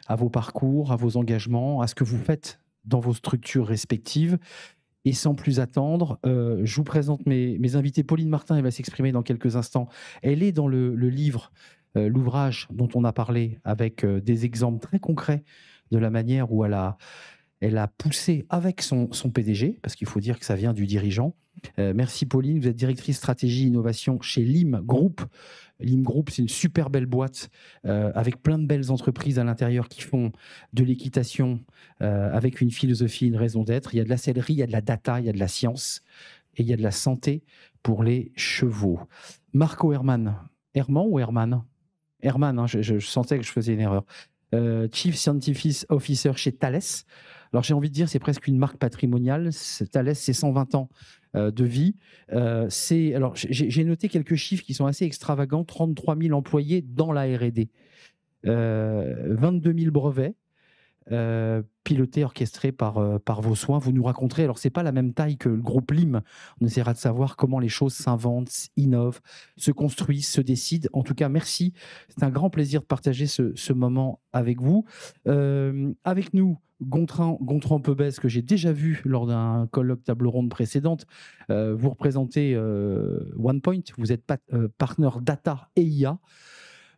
à vos parcours, à vos engagements, à ce que vous faites dans vos structures respectives. Et sans plus attendre, je vous présente mes invités. Pauline Martin, elle va s'exprimer dans quelques instants. Elle est dans le livre, l'ouvrage dont on a parlé, avec des exemples très concrets de la manière où elle a poussé avec son PDG, parce qu'il faut dire que ça vient du dirigeant. Merci Pauline, vous êtes directrice stratégie innovation chez Lim Group. Lim Group, c'est une super belle boîte avec plein de belles entreprises à l'intérieur qui font de l'équitation avec une philosophie, une raison d'être. Il y a de la sellerie, il y a de la data, il y a de la science et il y a de la santé pour les chevaux. Marco Herman. Herman ou Herman ? Herman, hein, je sentais que je faisais une erreur. Chief Scientific Officer chez Thales. Alors j'ai envie de dire, c'est presque une marque patrimoniale. Thales, c'est 120 ans de vie. Alors j'ai noté quelques chiffres qui sont assez extravagants. 33 000 employés dans la R&D, 22 000 brevets, pilotés, orchestrés par vos soins. Vous nous raconterez, alors c'est pas la même taille que le groupe Lim. On essaiera de savoir comment les choses s'inventent, innovent, se construisent, se décident. En tout cas, merci. C'est un grand plaisir de partager ce moment avec vous. Avec nous, Gontran Pebès, que j'ai déjà vu lors d'un colloque table ronde précédente. Vous représentez OnePoint, vous êtes partenaire data et IA.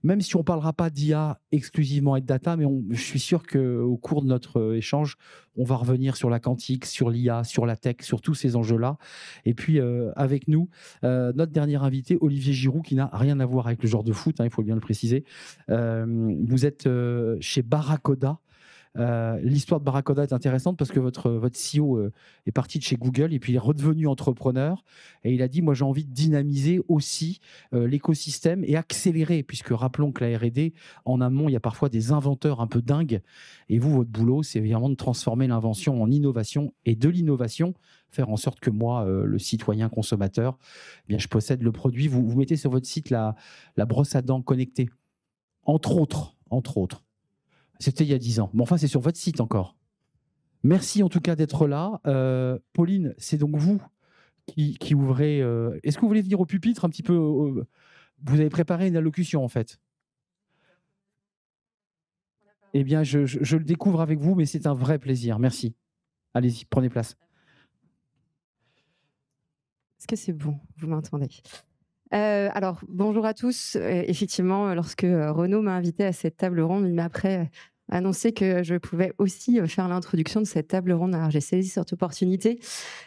Même si on ne parlera pas d'IA exclusivement et de data, mais je suis sûr qu'au cours de notre échange, on va revenir sur la quantique, sur l'IA, sur la tech, sur tous ces enjeux-là. Et puis, avec nous, notre dernier invité, Olivier Giroux, qui n'a rien à voir avec le genre de foot, hein, il faut bien le préciser. Vous êtes chez Barracoda. L'histoire de Barracoda est intéressante parce que votre CEO est parti de chez Google et puis il est redevenu entrepreneur et il a dit, moi j'ai envie de dynamiser aussi l'écosystème et accélérer, puisque rappelons que la R&D, en amont, il y a parfois des inventeurs un peu dingues et vous, votre boulot, c'est vraiment de transformer l'invention en innovation et de l'innovation, faire en sorte que moi, le citoyen consommateur, eh bien, je possède le produit. Vous mettez sur votre site la brosse à dents connectée, entre autres. C'était il y a 10 ans. Mais enfin, c'est sur votre site encore. Merci en tout cas d'être là. Pauline, c'est donc vous qui ouvrez... Est-ce que vous voulez venir au pupitre un petit peu Vous avez préparé une allocution en fait. Eh bien, je le découvre avec vous, mais c'est un vrai plaisir. Merci. Allez-y, prenez place. Est-ce que c'est bon? Vous m'entendez? Alors, bonjour à tous. Effectivement, lorsque Renaud m'a invité à cette table ronde, il m'a après annoncé que je pouvais aussi faire l'introduction de cette table ronde. Alors, j'ai saisi cette opportunité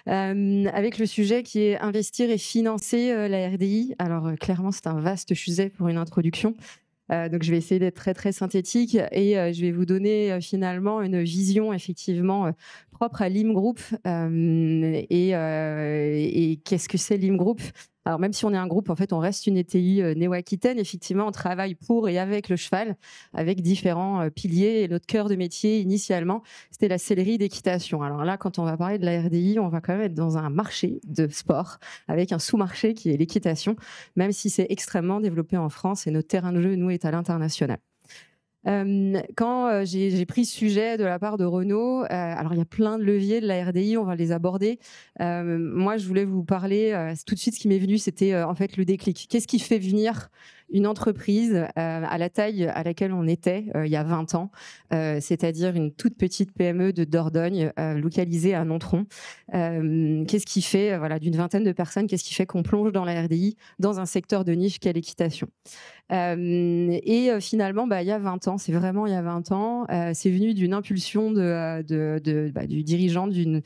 avec le sujet qui est investir et financer la RDI. Alors, clairement, c'est un vaste sujet pour une introduction. Donc, je vais essayer d'être très, très synthétique et je vais vous donner finalement une vision effectivement propre à Lim Group. Et qu'est-ce que c'est Lim Group? Alors, même si on est un groupe, en fait, on reste une ETI néo-aquitaine. Effectivement, on travaille pour et avec le cheval, avec différents piliers. Et notre cœur de métier, initialement, c'était la sellerie d'équitation. Alors là, quand on va parler de la RDI, on va quand même être dans un marché de sport, avec un sous-marché qui est l'équitation, même si c'est extrêmement développé en France et notre terrain de jeu, nous, est à l'international. Quand j'ai pris ce sujet de la part de Renaud, alors il y a plein de leviers de la RDI, on va les aborder. Moi, je voulais vous parler, tout de suite ce qui m'est venu, c'était en fait le déclic. Qu'est-ce qui fait venir une entreprise à la taille à laquelle on était il y a 20 ans, c'est-à-dire une toute petite PME de Dordogne localisée à Nontron. Qu'est-ce qui fait, d'une vingtaine de personnes, qu'est-ce qui fait qu'on plonge dans la RDI, dans un secteur de niche qu'est l'équitation? Finalement, il y a 20 ans, c'est vraiment il y a 20 ans, c'est venu d'une impulsion du dirigeant d'une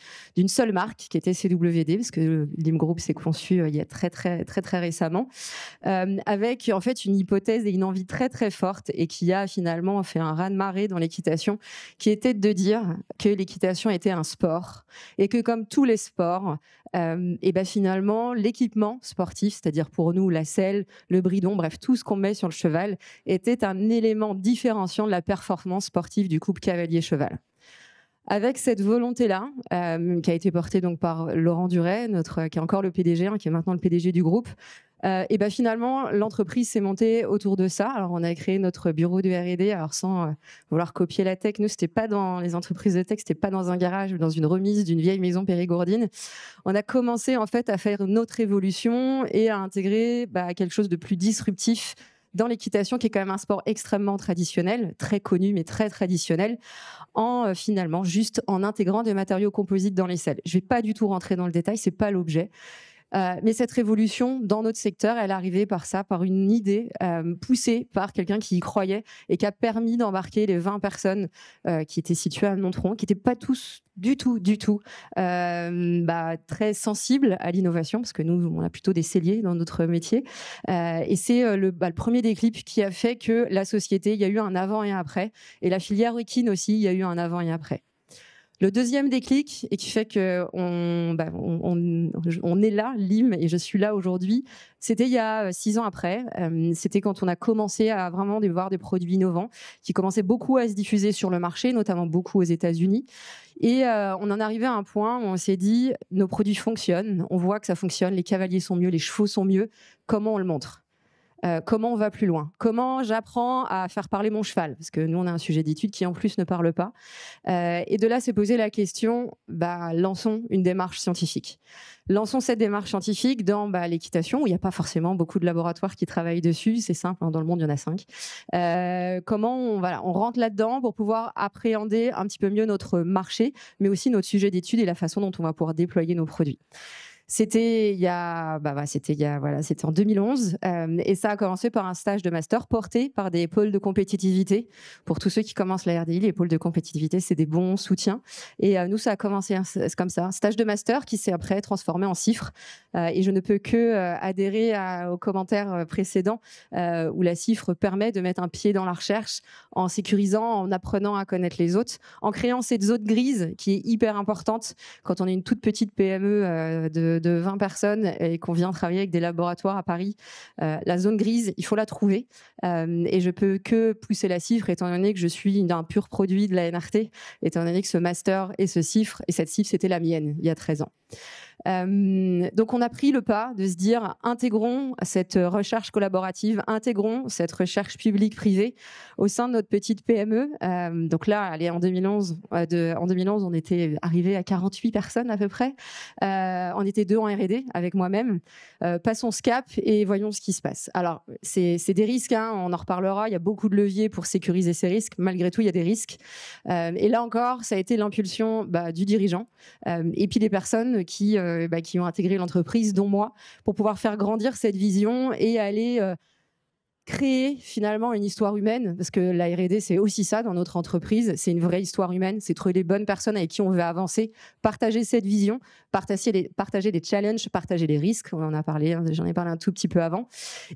seule marque qui était CWD, parce que Lim Group s'est conçu il y a très récemment, avec en fait une hypothèse et une envie très très forte, et qui a finalement fait un raz-de-marée dans l'équitation, qui était de dire que l'équitation était un sport, et que comme tous les sports, finalement l'équipement sportif, c'est-à-dire pour nous la selle, le bridon, bref tout ce qu'on met sur le cheval, était un élément différenciant de la performance sportive du couple cavalier-cheval. Avec cette volonté-là, qui a été portée donc par Laurent Duret, qui est encore le PDG, qui est maintenant le PDG du groupe, finalement, l'entreprise s'est montée autour de ça. Alors, on a créé notre bureau de R&D, alors sans vouloir copier la tech. Nous, c'était pas dans les entreprises de tech, c'était pas dans un garage ou dans une remise d'une vieille maison périgourdine. On a commencé en fait à faire notre évolution et à intégrer quelque chose de plus disruptif dans l'équitation, qui est quand même un sport extrêmement traditionnel, très connu, mais très traditionnel, finalement juste en intégrant des matériaux composites dans les selles. Je ne vais pas du tout rentrer dans le détail, ce n'est pas l'objet. Mais cette révolution dans notre secteur, elle est arrivée par une idée poussée par quelqu'un qui y croyait et qui a permis d'embarquer les 20 personnes qui étaient situées à Nontron, qui n'étaient pas tous du tout très sensibles à l'innovation, parce que nous, on a plutôt des selliers dans notre métier. Et c'est le premier déclic qui a fait que la société, il y a eu un avant et un après. Et la filière équine aussi, il y a eu un avant et un après. Le deuxième déclic, et qui fait qu'on est là, Lim, et je suis là aujourd'hui, c'était il y a 6 ans après. C'était quand on a commencé à vraiment voir des produits innovants qui commençaient beaucoup à se diffuser sur le marché, notamment beaucoup aux États-Unis. Et on en arrivait à un point où on s'est dit, nos produits fonctionnent, on voit que ça fonctionne, les cavaliers sont mieux, les chevaux sont mieux, comment on le montre ? Comment on va plus loin? Comment j'apprends à faire parler mon cheval? Parce que nous, on a un sujet d'étude qui, en plus, ne parle pas. Et de là, s'est posé la question, lançons une démarche scientifique. Lançons cette démarche scientifique dans l'équitation, où il n'y a pas forcément beaucoup de laboratoires qui travaillent dessus. C'est simple, dans le monde, il y en a 5. Comment on rentre là-dedans pour pouvoir appréhender un petit peu mieux notre marché, mais aussi notre sujet d'étude et la façon dont on va pouvoir déployer nos produits. C'était en 2011 et ça a commencé par un stage de master porté par des pôles de compétitivité. Pour tous ceux qui commencent la RDI, les pôles de compétitivité, c'est des bons soutiens. Et nous, ça a commencé comme ça, un stage de master qui s'est après transformé en CIFRE. Et je ne peux que adhérer aux commentaires précédents où la CIFRE permet de mettre un pied dans la recherche en sécurisant, en apprenant à connaître les autres, en créant cette zone grise qui est hyper importante quand on est une toute petite PME de 20 personnes et qu'on vient travailler avec des laboratoires à Paris. La zone grise, il faut la trouver. Et je peux que pousser la CIFRE, étant donné que je suis un pur produit de la NRT, étant donné que ce master et ce CIFRE, et cette CIFRE, c'était la mienne, il y a 13 ans. Donc on a pris le pas de se dire, intégrons cette recherche collaborative, intégrons cette recherche publique-privée au sein de notre petite PME. Donc là, allez, en 2011, on était arrivé à 48 personnes à peu près. On était 2 en R&D avec moi-même. Passons ce cap et voyons ce qui se passe. Alors, c'est des risques, on en reparlera. Il y a beaucoup de leviers pour sécuriser ces risques. Malgré tout, il y a des risques. Et là encore, ça a été l'impulsion du dirigeant et puis les personnes qui ont intégré l'entreprise, dont moi, pour pouvoir faire grandir cette vision et aller créer finalement une histoire humaine, parce que la R&D, c'est aussi ça dans notre entreprise, c'est une vraie histoire humaine, c'est trouver les bonnes personnes avec qui on veut avancer, partager cette vision, partager les challenges, partager les risques, on en a parlé, j'en ai parlé un tout petit peu avant.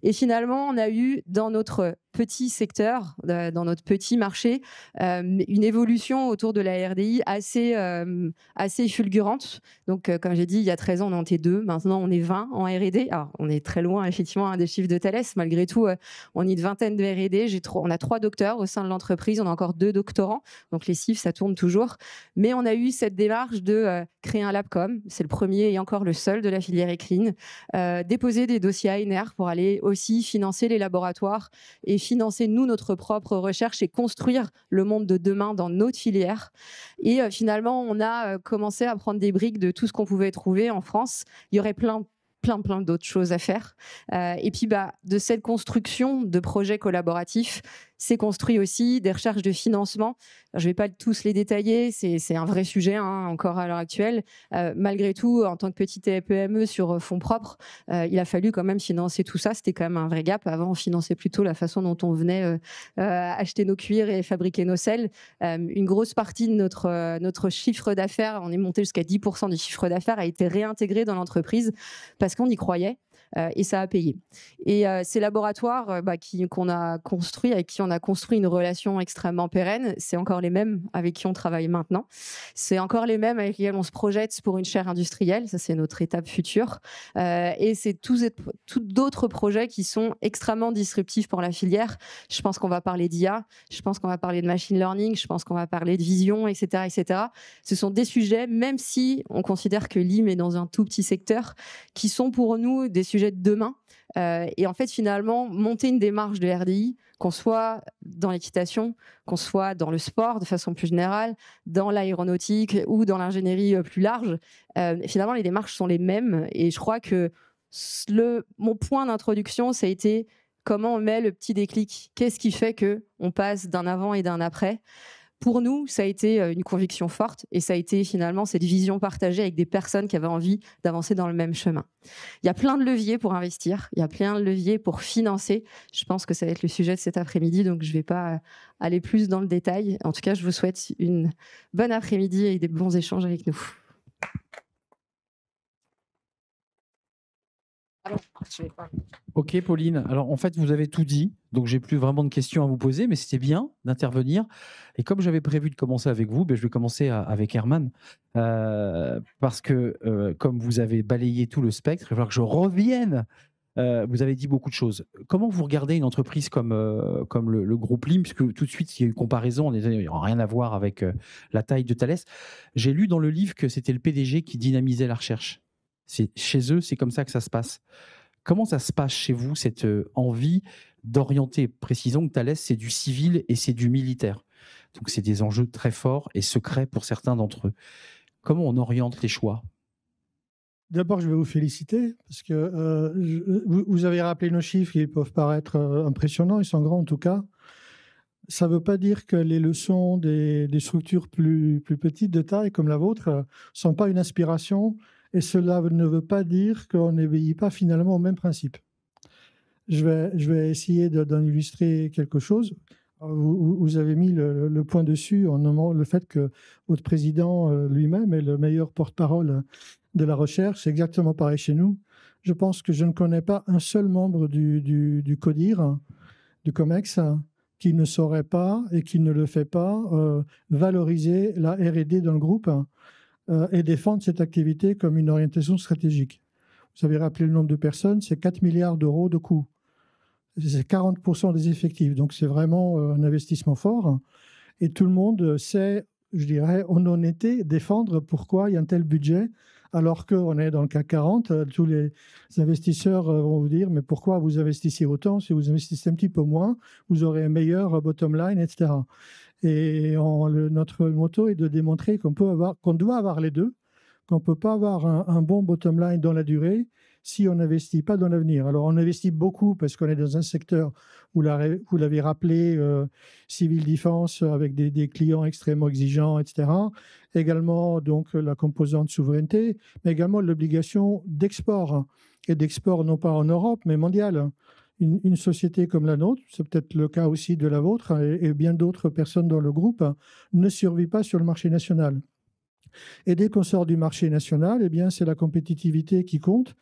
Et finalement, on a eu dans notre petit secteur, dans notre petit marché, une évolution autour de la RDI assez fulgurante. Donc, comme j'ai dit, il y a 13 ans, on en était 2. Maintenant, on est 20 en R&D. Alors, on est très loin, effectivement, des chiffres de Thales. Malgré tout, on est une vingtaine de R&D. On a 3 docteurs au sein de l'entreprise. On a encore 2 doctorants. Donc, les chiffres, ça tourne toujours. Mais on a eu cette démarche de créer un Labcom. C'est le premier et encore le seul de la filière équine. Déposer des dossiers ANR pour aller aussi financer les laboratoires et financer, nous, notre propre recherche et construire le monde de demain dans notre filière. Et finalement, on a commencé à prendre des briques de tout ce qu'on pouvait trouver en France. Il y aurait plein plein d'autres choses à faire. Et puis, de cette construction de projets collaboratifs, c'est construit aussi des recherches de financement. Je ne vais pas tous les détailler, c'est un vrai sujet encore à l'heure actuelle. Malgré tout, en tant que petite PME sur fonds propres, il a fallu quand même financer tout ça. C'était quand même un vrai gap. Avant, on finançait plutôt la façon dont on venait acheter nos cuirs et fabriquer nos sels. Une grosse partie de notre chiffre d'affaires, on est monté jusqu'à 10% du chiffre d'affaires, a été réintégré dans l'entreprise parce qu'on y croyait. Et ça a payé. Et ces laboratoires qu'on a construits, avec qui on a construit une relation extrêmement pérenne, c'est encore les mêmes avec qui on travaille maintenant. C'est encore les mêmes avec lesquels on se projette pour une chaire industrielle. Ça, c'est notre étape future. Et c'est tous d'autres projets qui sont extrêmement disruptifs pour la filière. Je pense qu'on va parler d'IA, je pense qu'on va parler de machine learning, je pense qu'on va parler de vision, etc., etc. Ce sont des sujets, même si on considère que l'IM est dans un tout petit secteur, qui sont pour nous des sujets de demain. Et en fait, finalement, monter une démarche de RDI, qu'on soit dans l'équitation, qu'on soit dans le sport de façon plus générale, dans l'aéronautique ou dans l'ingénierie plus large, finalement, les démarches sont les mêmes. Et je crois que mon point d'introduction, ça a été comment on met le petit déclic. Qu'est-ce qui fait qu'on passe d'un avant et d'un après ? Pour nous, ça a été une conviction forte et ça a été finalement cette vision partagée avec des personnes qui avaient envie d'avancer dans le même chemin. Il y a plein de leviers pour investir, il y a plein de leviers pour financer. Je pense que ça va être le sujet de cet après-midi, donc je ne vais pas aller plus dans le détail. En tout cas, je vous souhaite une bonne après-midi et des bons échanges avec nous. Ok, Pauline. Alors, en fait, vous avez tout dit, donc j'ai plus vraiment de questions à vous poser, mais c'était bien d'intervenir. Et comme j'avais prévu de commencer avec vous, je vais commencer avec Herman, parce que comme vous avez balayé tout le spectre, il va falloir que je revienne. Vous avez dit beaucoup de choses. Comment vous regardez une entreprise comme le groupe LIM, puisque tout de suite, il y a eu une comparaison, il n'y a rien à voir avec la taille de Thales. J'ai lu dans le livre que c'était le PDG qui dynamisait la recherche. Chez eux, c'est comme ça que ça se passe. Comment ça se passe chez vous, cette envie d'orienter? Précisons que Thales, c'est du civil et c'est du militaire. Donc, c'est des enjeux très forts et secrets pour certains d'entre eux. Comment on oriente les choix? D'abord, je vais vous féliciter parce que vous avez rappelé nos chiffres, ils peuvent paraître impressionnants, ils sont grands en tout cas. Ça ne veut pas dire que les leçons des structures plus petites de taille comme la vôtre ne sont pas une inspiration. Et cela ne veut pas dire qu'on n'obéit pas finalement au même principe. Je vais essayer d'en illustrer quelque chose. Vous avez mis le point dessus en nommant le fait que votre président lui-même est le meilleur porte-parole de la recherche. C'est exactement pareil chez nous. Je pense que je ne connais pas un seul membre du CODIR, du COMEX, qui ne saurait pas et qui ne le fait pas valoriser la R&D dans le groupe et défendre cette activité comme une orientation stratégique. Vous avez rappelé le nombre de personnes, c'est 4 milliards d'euros de coûts. C'est 40% des effectifs, donc c'est vraiment un investissement fort. Et tout le monde sait, je dirais, en honnêteté, défendre pourquoi il y a un tel budget, alors qu'on est dans le CAC 40. Tous les investisseurs vont vous dire, mais pourquoi vous investissez autant? Si vous investissez un petit peu moins, vous aurez un meilleur bottom line, etc. Et notre motto est de démontrer qu'on doit avoir les deux, qu'on ne peut pas avoir un bon bottom line dans la durée si on n'investit pas dans l'avenir. Alors, on investit beaucoup parce qu'on est dans un secteur, vous l'avez rappelé, civil défense, avec des clients extrêmement exigeants, etc. Également, donc, la composante souveraineté, mais également l'obligation d'export. Et d'export non pas en Europe, mais mondial. Une société comme la nôtre, c'est peut-être le cas aussi de la vôtre et bien d'autres personnes dans le groupe, ne survit pas sur le marché national. Et dès qu'on sort du marché national, eh bien, c'est la compétitivité qui compte.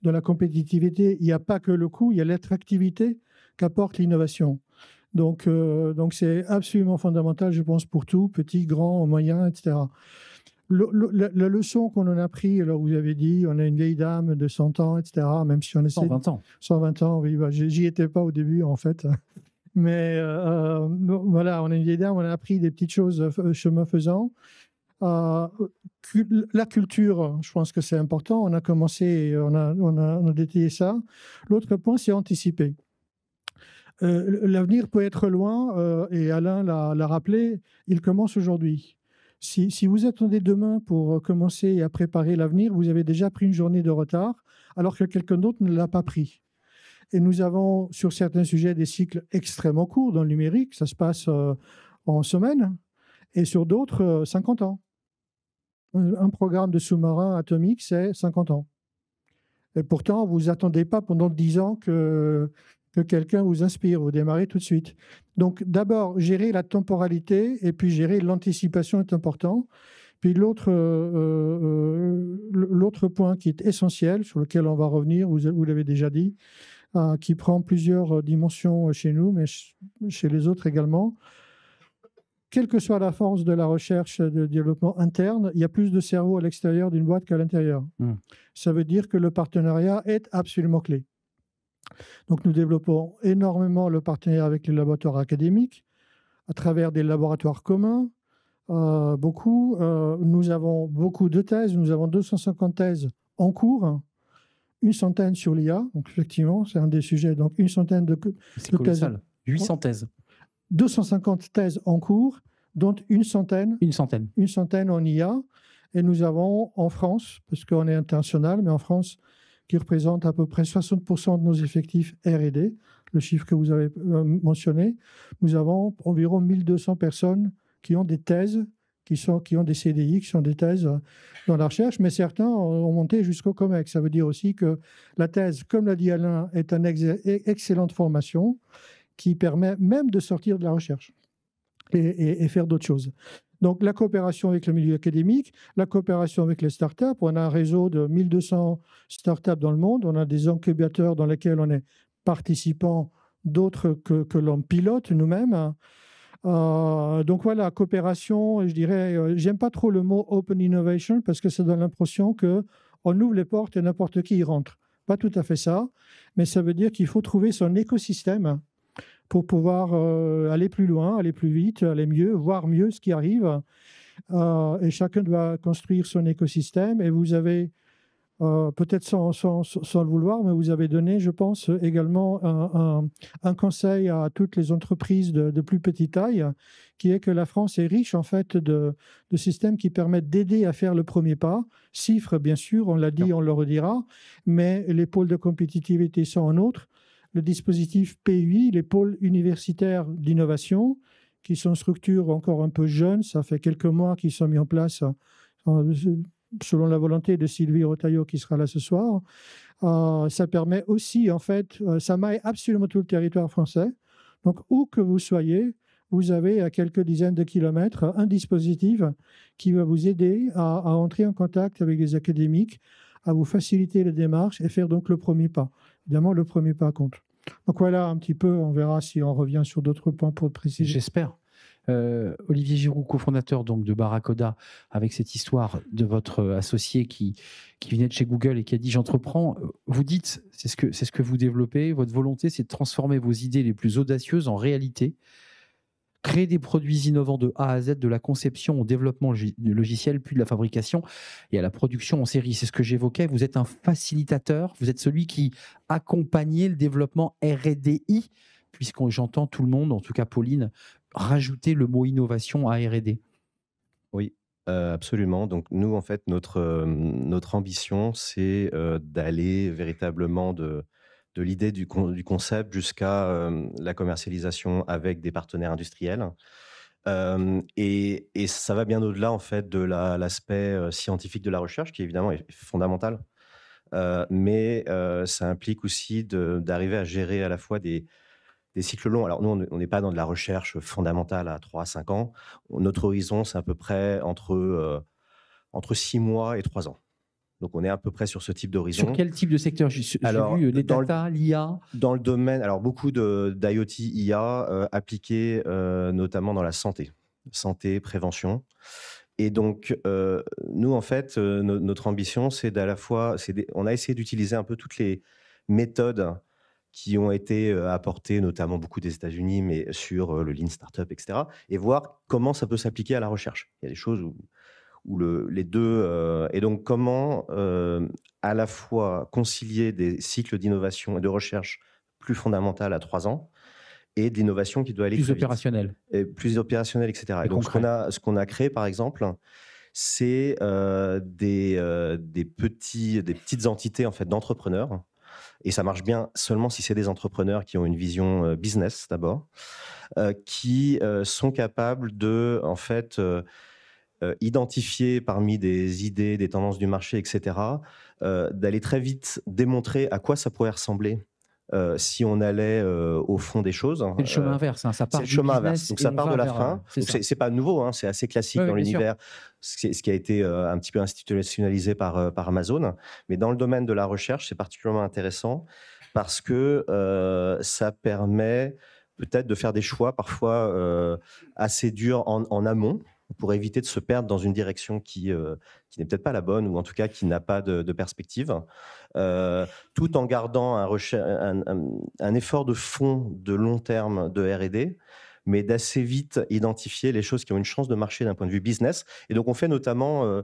Dans la compétitivité, il n'y a pas que le coût, il y a l'attractivité qu'apporte l'innovation. Donc, c'est absolument fondamental, je pense, pour tout, petit, grand, moyen, etc. La leçon qu'on en a pris, alors vous avez dit, on a une vieille dame de 100 ans, etc., même si on essaie... 120 ans. 120 ans, oui, j'y étais pas au début, en fait. Mais voilà, on a une vieille dame, on a appris des petites choses chemin faisant. La culture, je pense que c'est important. On a commencé, on a détaillé ça. L'autre point, c'est anticiper. L'avenir peut être loin, et Alain l'a rappelé, il commence aujourd'hui. Si vous attendez demain pour commencer à préparer l'avenir, vous avez déjà pris une journée de retard, alors que quelqu'un d'autre ne l'a pas pris. Et nous avons, sur certains sujets, des cycles extrêmement courts dans le numérique. Ça se passe en semaines. Et sur d'autres, 50 ans. Un programme de sous-marin atomique, c'est 50 ans. Et pourtant, vous n'attendez pas pendant 10 ans que quelqu'un vous inspire. Vous démarrez tout de suite. Donc, d'abord, gérer la temporalité et puis gérer l'anticipation est important. Puis l'autre point qui est essentiel, sur lequel on va revenir, vous l'avez déjà dit, qui prend plusieurs dimensions chez nous, mais chez les autres également. Quelle que soit la force de la recherche de développement interne, il y a plus de cerveau à l'extérieur d'une boîte qu'à l'intérieur. Ça veut dire que le partenariat est absolument clé. Donc nous développons énormément le partenariat avec les laboratoires académiques, à travers des laboratoires communs, beaucoup. Nous avons beaucoup de thèses, nous avons 250 thèses en cours, une centaine sur l'IA, donc effectivement, c'est un des sujets, donc une centaine de colossal. Thèses. 800 thèses. 250 thèses en cours, dont une centaine en IA. Et nous avons en France, parce qu'on est international, mais en France, qui représente à peu près 60% de nos effectifs R&D, le chiffre que vous avez mentionné, nous avons environ 1200 personnes qui ont des thèses, qui ont des CDI, qui sont des thèses dans la recherche, mais certains ont monté jusqu'au COMEX. Ça veut dire aussi que la thèse, comme l'a dit Alain, est une excellente formation qui permet même de sortir de la recherche et faire d'autres choses. Donc, la coopération avec le milieu académique, la coopération avec les startups. On a un réseau de 1200 startups dans le monde. On a des incubateurs dans lesquels on est participant, d'autres que l'on pilote nous-mêmes. Donc voilà, coopération, je dirais, j'aime pas trop le mot open innovation parce que ça donne l'impression qu'on ouvre les portes et n'importe qui y rentre. Pas tout à fait ça, mais ça veut dire qu'il faut trouver son écosystème pour pouvoir aller plus loin, aller plus vite, aller mieux, voir mieux ce qui arrive. Et chacun doit construire son écosystème. Et vous avez, peut-être sans le vouloir, mais vous avez donné, je pense, également un conseil à toutes les entreprises de plus petite taille, qui est que la France est riche, en fait, de systèmes qui permettent d'aider à faire le premier pas. Chiffres, bien sûr, on l'a dit, on le redira, mais les pôles de compétitivité sont en outre. Le dispositif PUI, les pôles universitaires d'innovation, qui sont structures encore un peu jeunes, ça fait quelques mois qu'ils sont mis en place selon la volonté de Sylvie Rotaillot qui sera là ce soir. Ça permet aussi, en fait, ça maille absolument tout le territoire français. Donc, où que vous soyez, vous avez à quelques dizaines de kilomètres un dispositif qui va vous aider à entrer en contact avec les académiques, à vous faciliter les démarches et faire donc le premier pas. Évidemment, le premier pas compte. Donc voilà un petit peu, on verra si on revient sur d'autres points pour préciser. J'espère. Olivier Giroux, cofondateur donc de Barracoda, avec cette histoire de votre associé qui venait de chez Google et qui a dit « j'entreprends », vous dites, c'est ce que vous développez, votre volonté c'est de transformer vos idées les plus audacieuses en réalité, créer des produits innovants de A à Z, de la conception au développement logiciel, puis de la fabrication et à la production en série. C'est ce que j'évoquais, vous êtes un facilitateur, vous êtes celui qui accompagnait le développement R&DI, puisque j'entends tout le monde, en tout cas Pauline, rajouter le mot innovation à R&D. Oui, absolument. Donc nous, en fait, notre ambition, c'est d'aller véritablement de l'idée du concept jusqu'à la commercialisation avec des partenaires industriels. Et ça va bien au-delà, en fait, de l'aspect scientifique de la recherche, qui évidemment est fondamental. Mais ça implique aussi d'arriver à gérer à la fois des cycles longs. Alors nous, on n'est pas dans de la recherche fondamentale à 3 à 5 ans. Notre horizon, c'est à peu près entre 6 mois et 3 ans. Donc on est à peu près sur ce type d'horizon. Sur quel type de secteur? J'ai vu les data, l'IA. Dans le domaine, alors beaucoup d'IoT, IA appliqués notamment dans la santé, prévention. Et donc nous, en fait, notre ambition, c'est on a essayé d'utiliser un peu toutes les méthodes qui ont été apportées, notamment beaucoup des États-Unis, mais sur le Lean Startup, etc. Et voir comment ça peut s'appliquer à la recherche. Il y a des choses où les deux... et donc, comment à la fois concilier des cycles d'innovation et de recherche plus fondamentales à 3 ans et de l'innovation qui doit aller plus opérationnelle. Plus opérationnelle, etc. Et donc, ce qu'on a créé, par exemple, c'est des petites entités en fait, d'entrepreneurs. Et ça marche bien seulement si c'est des entrepreneurs qui ont une vision business d'abord, qui sont capables de en fait, identifier parmi des idées, des tendances du marché, etc., d'aller très vite démontrer à quoi ça pourrait ressembler si on allait au fond des choses. C'est le chemin inverse, hein, ça part C'est le du chemin business inverse. Donc et ça on part va de la vers, fin. c'est Donc ça. c'est pas nouveau, hein, c'est assez classique Oui, dans bien sûr. l'univers, ce qui a été un petit peu institutionnalisé par Amazon. Mais dans le domaine de la recherche, c'est particulièrement intéressant parce que ça permet peut-être de faire des choix parfois assez durs en amont, pour éviter de se perdre dans une direction qui n'est peut-être pas la bonne, ou en tout cas qui n'a pas de perspective, tout en gardant un effort de fond de long terme de R&D, mais d'assez vite identifier les choses qui ont une chance de marcher d'un point de vue business. Et donc on fait notamment,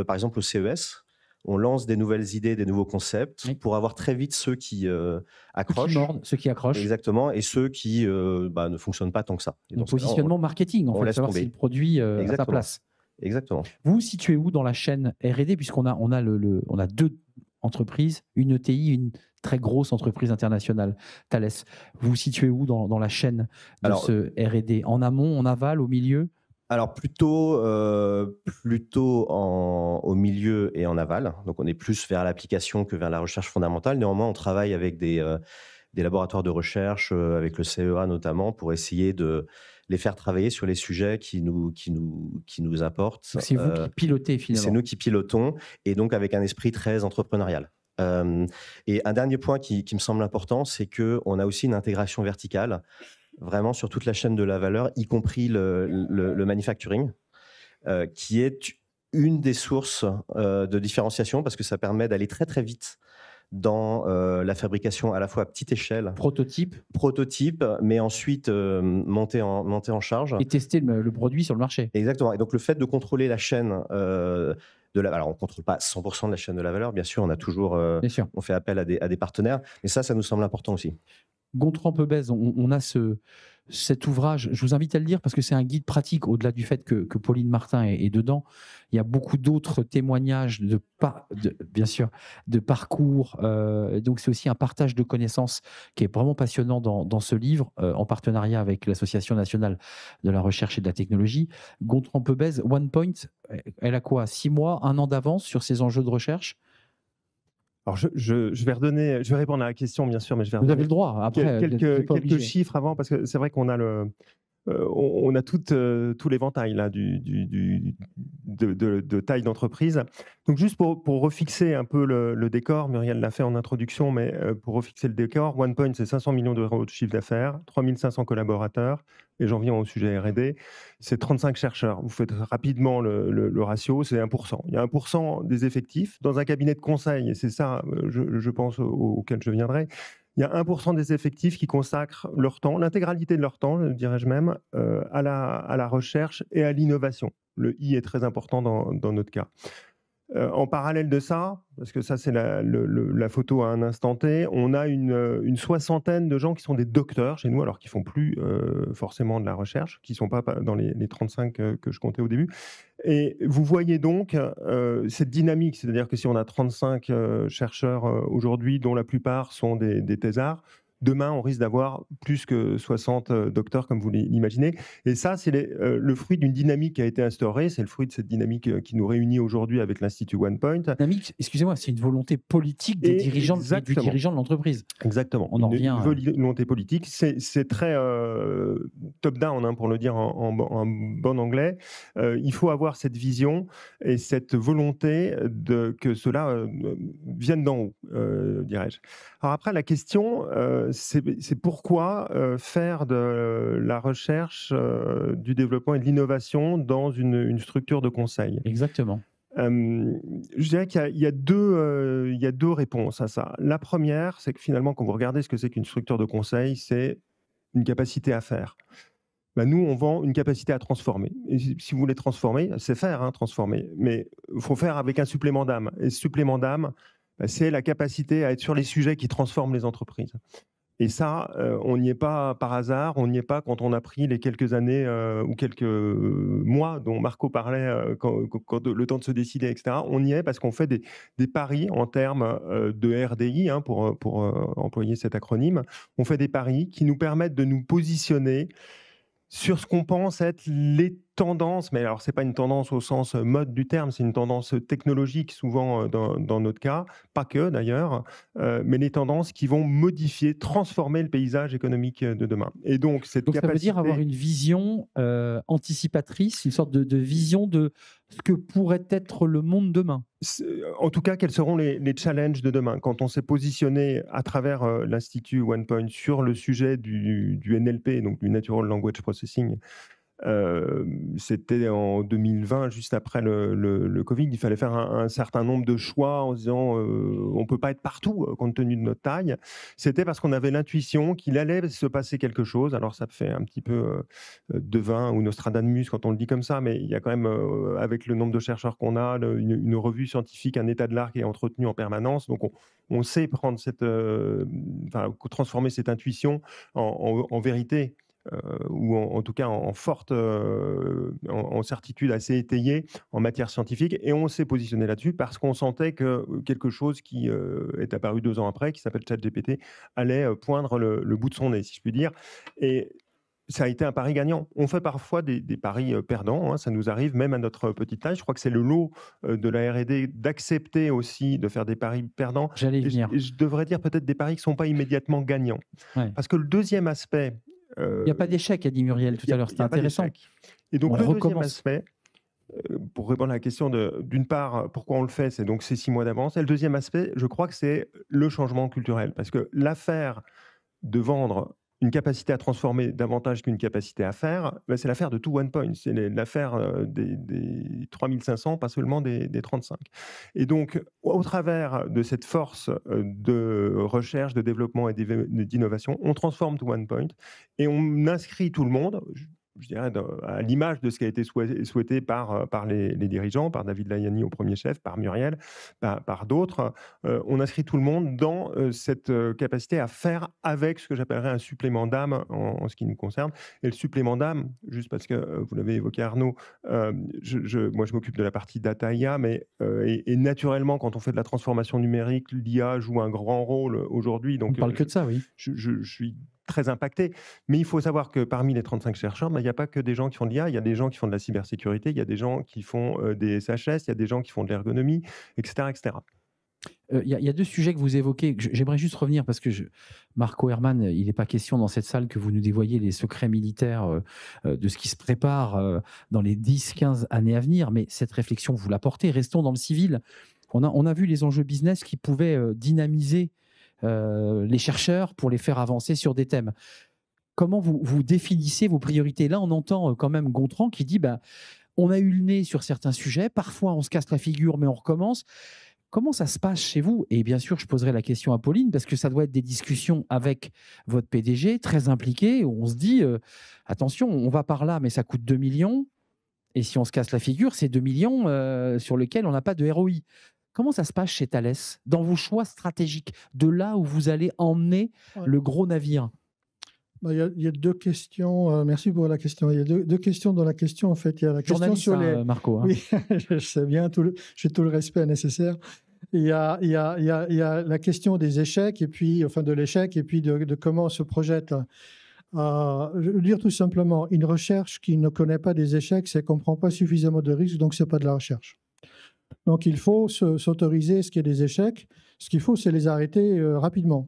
par exemple au CES, on lance des nouvelles idées, des nouveaux concepts, Oui. pour avoir très vite ceux qui accrochent. Ceux qui mordent, ceux qui accrochent. Exactement, et ceux qui ne fonctionnent pas tant que ça. Et Donc dans ce cas-là, positionnement marketing, en on fait, laisse savoir tomber. si le produit à sa Exactement. place. Exactement. Vous vous situez où dans la chaîne R&D, puisqu'on a, on a deux entreprises, une ETI, une très grosse entreprise internationale, Thales. Vous vous situez où dans la chaîne de Alors, ce R&D? En amont, en aval, au milieu? Alors plutôt au milieu et en aval. Donc on est plus vers l'application que vers la recherche fondamentale. Néanmoins, on travaille avec des laboratoires de recherche, avec le CEA notamment, pour essayer de les faire travailler sur les sujets qui nous apportent. Donc c'est vous qui pilotez finalement. C'est nous qui pilotons, et donc avec un esprit très entrepreneurial. Et un dernier point qui me semble important, c'est qu'on a aussi une intégration verticale, vraiment sur toute la chaîne de la valeur, y compris le manufacturing, qui est une des sources de différenciation, parce que ça permet d'aller très très vite dans la fabrication à la fois à petite échelle. Prototype, mais ensuite monter en charge. Et tester le produit sur le marché. Exactement. Et donc le fait de contrôler la chaîne alors on ne contrôle pas 100% de la chaîne de la valeur, bien sûr, on a toujours, on fait appel à des partenaires, mais ça nous semble important aussi. Gontran Pebez, on a cet ouvrage, je vous invite à le lire parce que c'est un guide pratique, au-delà du fait que Pauline Martin est dedans. Il y a beaucoup d'autres témoignages bien sûr, de parcours. Donc c'est aussi un partage de connaissances qui est vraiment passionnant dans ce livre, en partenariat avec l'Association nationale de la recherche et de la technologie. Gontran Pebez, OnePoint, elle a quoi, 6 mois, 1 an d'avance sur ces enjeux de recherche? Alors, je vais répondre à la question, bien sûr, mais je vais Vous avez le droit, après. Quelques chiffres avant, parce que c'est vrai qu'on a on a tout l'éventail là de taille d'entreprise. Donc juste pour refixer un peu le décor, Muriel l'a fait en introduction, mais pour refixer le décor, OnePoint, c'est 500 millions d'euros de chiffre d'affaires, 3500 collaborateurs, et j'en viens au sujet R&D, c'est 35 chercheurs. Vous faites rapidement le ratio, c'est 1%. Il y a 1% des effectifs dans un cabinet de conseil, et c'est ça, je pense, auquel je viendrai. Il y a 1% des effectifs qui consacrent leur temps, l'intégralité de leur temps, dirais-je même, à la recherche et à l'innovation. Le I est très important dans notre cas. En parallèle de ça, parce que ça c'est la photo à un instant T, on a une soixantaine de gens qui sont des docteurs chez nous, alors qu'ils ne font plus forcément de la recherche, qui ne sont pas dans les 35 que je comptais au début. Et vous voyez donc cette dynamique, c'est-à-dire que si on a 35 chercheurs aujourd'hui, dont la plupart sont des thésards, demain, on risque d'avoir plus que 60 docteurs, comme vous l'imaginez. Et ça, c'est le fruit d'une dynamique qui a été instaurée. C'est le fruit de cette dynamique qui nous réunit aujourd'hui avec l'Institut OnePoint. Dynamique, excusez-moi, c'est une volonté politique des dirigeants, du dirigeant de l'entreprise. Exactement. On en revient. Une volonté politique. C'est très top-down, hein, pour le dire en bon anglais. Il faut avoir cette vision et cette volonté que cela vienne d'en haut, dirais-je. Alors après, la question, c'est pourquoi faire de la recherche, du développement et de l'innovation dans une structure de conseil. Exactement. Je dirais qu'il y a deux réponses à ça. La première, c'est que finalement, quand vous regardez ce que c'est qu'une structure de conseil, c'est une capacité à faire. Ben nous, on vend une capacité à transformer. Et si vous voulez transformer, c'est faire, hein, transformer. Mais il faut faire avec un supplément d'âme. Et ce supplément d'âme, c'est la capacité à être sur les sujets qui transforment les entreprises. Et ça, on n'y est pas par hasard, on n'y est pas quand on a pris les quelques années ou quelques mois dont Marco parlait, quand le temps de se décider, etc. On y est parce qu'on fait des paris en termes de RDI, hein, pour employer cet acronyme. On fait des paris qui nous permettent de nous positionner sur ce qu'on pense être les tendances, mais alors c'est pas une tendance au sens mode du terme, c'est une tendance technologique souvent dans notre cas, pas que d'ailleurs, mais les tendances qui vont modifier, transformer le paysage économique de demain. Et donc cette Donc ça capacité... veut dire avoir une vision anticipatrice, une sorte de vision de ce que pourrait être le monde demain. En tout cas, quels seront les challenges de demain? Quand on s'est positionné à travers l'Institut OnePoint sur le sujet du NLP, donc du Natural Language Processing, c'était en 2020, juste après le Covid. Il fallait faire un certain nombre de choix en se disant on ne peut pas être partout compte tenu de notre taille. C'était parce qu'on avait l'intuition qu'il allait se passer quelque chose. Alors ça fait un petit peu devin ou Nostradamus quand on le dit comme ça, mais il y a quand même, avec le nombre de chercheurs qu'on a, une revue scientifique, un état de l'art qui est entretenu en permanence. Donc on sait prendre transformer cette intuition en vérité. Ou en tout cas en forte en certitude assez étayée en matière scientifique, et on s'est positionné là-dessus parce qu'on sentait que quelque chose qui est apparu 2 ans après, qui s'appelle ChatGPT, allait poindre le bout de son nez, si je puis dire. Et ça a été un pari gagnant. On fait parfois des paris perdants, hein, ça nous arrive même à notre petite taille. Je crois que c'est le lot de la R&D d'accepter aussi de faire des paris perdants. J'allais y venir. Et je devrais dire peut-être des paris qui ne sont pas immédiatement gagnants. Ouais. Parce que le deuxième aspect... Il n'y a pas d'échec, a dit Muriel tout à l'heure, c'était intéressant. Et donc, on deuxième aspect, pour répondre à la question d'une part, pourquoi on le fait, c'est donc ces 6 mois d'avance. Et le deuxième aspect, je crois que c'est le changement culturel. Parce que l'affaire de vendre une capacité à transformer davantage qu'une capacité à faire, ben c'est l'affaire de tout OnePoint. C'est l'affaire des 3500, pas seulement des 35. Et donc, au travers de cette force de recherche, de développement et d'innovation, on transforme tout OnePoint et on inscrit tout le monde, je dirais, à l'image de ce qui a été souhaité par les dirigeants, par David Layani au premier chef, par Muriel, par d'autres. On inscrit tout le monde dans cette capacité à faire avec ce que j'appellerais un supplément d'âme en ce qui nous concerne. Et le supplément d'âme, juste parce que vous l'avez évoqué Arnaud, moi je m'occupe de la partie data IA, mais et naturellement quand on fait de la transformation numérique, l'IA joue un grand rôle aujourd'hui. Donc, on parle que de ça, oui. Je suis très impacté. Mais il faut savoir que parmi les 35 chercheurs, il n'y a pas que des gens qui font de l'IA, il y a des gens qui font de la cybersécurité, il y a des gens qui font des SHS, il y a des gens qui font de l'ergonomie, etc. etc. Il y a 2 sujets que vous évoquez. J'aimerais juste revenir parce que Marco Herman, il n'est pas question dans cette salle que vous nous dévoyiez les secrets militaires de ce qui se prépare dans les 10-15 années à venir, mais cette réflexion, vous la portez. Restons dans le civil. On a vu les enjeux business qui pouvaient dynamiser les chercheurs pour les faire avancer sur des thèmes. Comment vous définissez vos priorités? Là, on entend quand même Gontran qui dit on a eu le nez sur certains sujets, parfois on se casse la figure, mais on recommence. Comment ça se passe chez vous? Et bien sûr, je poserai la question à Pauline, parce que ça doit être des discussions avec votre PDG, très impliqué, où on se dit, attention, on va par là, mais ça coûte 2 millions. Et si on se casse la figure, c'est 2 millions sur lesquels on n'a pas de ROI. Comment ça se passe chez Thales, dans vos choix stratégiques, de là où vous allez emmener le gros navire? Il y a 2 questions. Merci pour la question. Il y a deux questions dans la question. En fait, il y a la question sur les... Marco. Hein. Oui, je sais bien, j'ai tout le respect nécessaire. Il y a la question des échecs, et puis, enfin de l'échec, et puis de comment on se projette. Je veux dire tout simplement, une recherche qui ne connaît pas des échecs, c'est qu'on ne prend pas suffisamment de risques, donc ce n'est pas de la recherche. Donc il faut s'autoriser ce qu'il y ait des échecs. Ce qu'il faut, c'est les arrêter rapidement.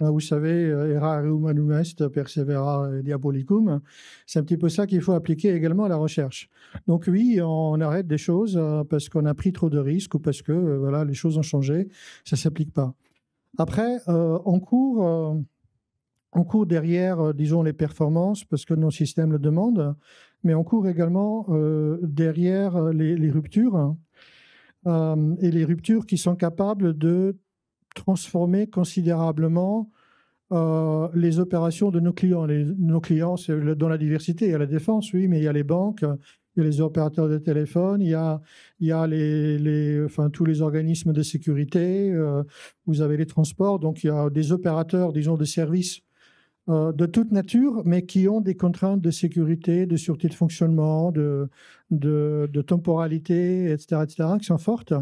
Vous savez, errare humanum est, persevera diabolicum. C'est un petit peu ça qu'il faut appliquer également à la recherche. Donc oui, on arrête des choses parce qu'on a pris trop de risques ou parce que voilà, les choses ont changé. Ça ne s'applique pas. Après, on court derrière, disons, les performances parce que nos systèmes le demandent, mais on court également derrière les ruptures et les ruptures qui sont capables de transformer considérablement les opérations de nos clients. Nos clients, c'est dans la diversité. Il y a la défense, oui, mais il y a les banques, il il y a les opérateurs de téléphone, il y a tous les organismes de sécurité, vous avez les transports, donc il y a des opérateurs, disons, de services de toute nature, mais qui ont des contraintes de sécurité, de sûreté de fonctionnement, de temporalité, etc., qui sont fortes.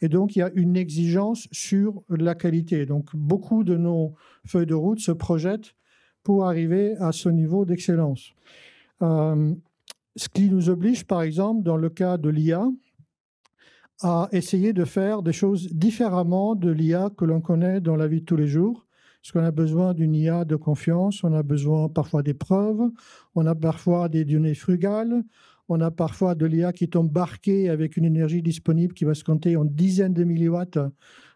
Et donc, il y a une exigence sur la qualité. Donc, beaucoup de nos feuilles de route se projettent pour arriver à ce niveau d'excellence. Ce qui nous oblige, par exemple, dans le cas de l'IA, à essayer de faire des choses différemment de l'IA que l'on connaît dans la vie de tous les jours. Parce qu'on a besoin d'une IA de confiance, on a besoin parfois des preuves, on a parfois des données frugales, on a parfois de l'IA qui est embarquée avec une énergie disponible qui va se compter en dizaines de milliwatts.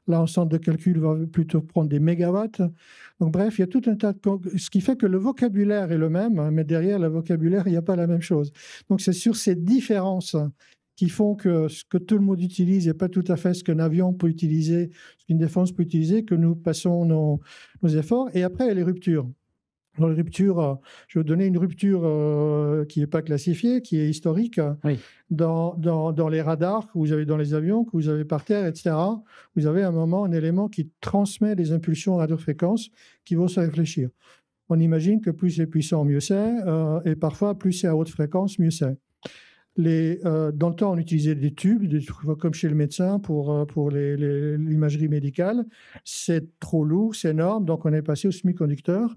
Là, un centre de calcul va plutôt prendre des mégawatts. Donc, bref, il y a tout un tas de... Ce qui fait que le vocabulaire est le même, hein, mais derrière le vocabulaire, il n'y a pas la même chose. Donc, c'est sur ces différences qui font que ce que tout le monde utilise n'est pas tout à fait ce qu'un avion peut utiliser, ce qu'une défense peut utiliser, que nous passons nos efforts. Et après, il y a les ruptures. Dans les ruptures, je vais vous donner une rupture qui n'est pas classifiée, qui est historique. Oui. Dans les radars que vous avez dans les avions, que vous avez par terre, etc., vous avez à un moment un élément qui transmet des impulsions à radiofréquence qui vont se réfléchir. On imagine que plus c'est puissant, mieux c'est, et parfois, plus c'est à haute fréquence, mieux c'est. Dans le temps, on utilisait des tubes, comme chez le médecin, pour l'imagerie médicale. C'est trop lourd, c'est énorme, donc on est passé au semi-conducteur.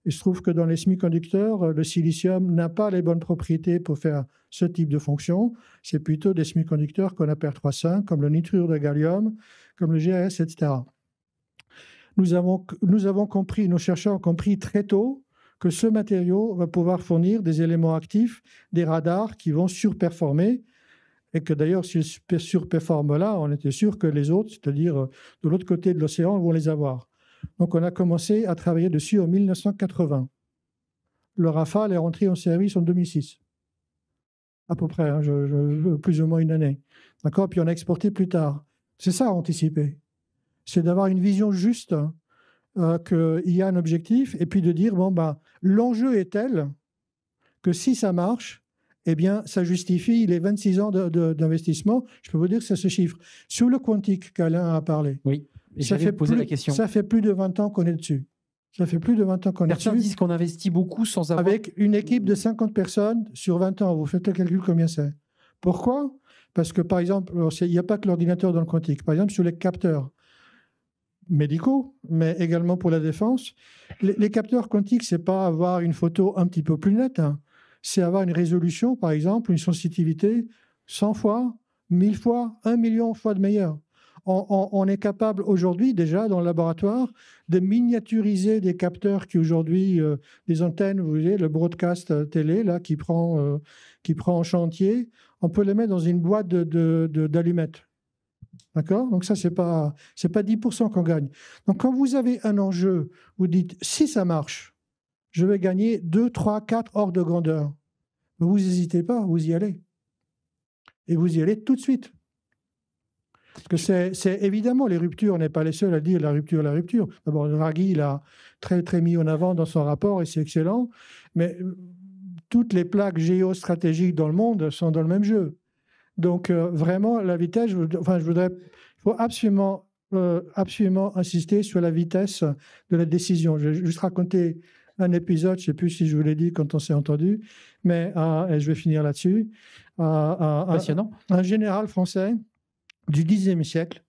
Il se trouve que dans les semi-conducteurs, le silicium n'a pas les bonnes propriétés pour faire ce type de fonction. C'est plutôt des semi-conducteurs qu'on appelle R35, comme le nitrure de gallium, comme le GAS, etc. Nous avons compris, nos chercheurs ont compris très tôt que ce matériau va pouvoir fournir des éléments actifs, des radars qui vont surperformer, et que d'ailleurs, s'ils surperforment là, on était sûr que les autres, c'est-à-dire de l'autre côté de l'océan, vont les avoir. Donc, on a commencé à travailler dessus en 1980. Le Rafale est rentré en service en 2006, à peu près, hein, plus ou moins une année. D'accord ? Puis on a exporté plus tard. C'est ça, anticiper. C'est d'avoir une vision juste, qu'il y a un objectif, et puis de dire, l'enjeu est tel que si ça marche, eh bien, ça justifie les 26 ans d'investissement. Je peux vous dire que ça se chiffre. Sur le quantique qu'Alain a parlé, oui. J'avais posé la question. Ça fait plus de 20 ans qu'on est dessus. Certains disent qu'on investit beaucoup sans avoir... Avec une équipe de 50 personnes sur 20 ans. Vous faites le calcul combien c'est. Pourquoi ? Parce que, par exemple, il n'y a pas que l'ordinateur dans le quantique. Par exemple, sur les capteurs médicaux, mais également pour la défense, les capteurs quantiques, ce n'est pas avoir une photo un petit peu plus nette. Hein. C'est avoir une résolution, par exemple, une sensibilité 100 fois, 1000 fois, 1 million de fois de meilleure. On est capable aujourd'hui, déjà, dans le laboratoire, de miniaturiser des capteurs qui, aujourd'hui, des antennes, vous voyez, le broadcast télé, là, qui prend en chantier, on peut les mettre dans une boîte d'allumettes. D'accord ? Donc ça, c'est pas 10% qu'on gagne. Donc quand vous avez un enjeu, vous dites, si ça marche, je vais gagner 2, 3, 4 ordres de grandeur. Mais vous n'hésitez pas, vous y allez. Et vous y allez tout de suite. Parce que c'est évidemment, les ruptures, on n'est pas les seuls à dire la rupture. D'abord, Draghi l'a très, très mis en avant dans son rapport et c'est excellent. Mais toutes les plaques géostratégiques dans le monde sont dans le même jeu. Donc, vraiment, la vitesse, il faut absolument insister sur la vitesse de la décision. Je vais juste raconter un épisode, je ne sais plus si je vous l'ai dit quand on s'est entendu, mais et je vais finir là-dessus. Passionnant. Un général français du Xe siècle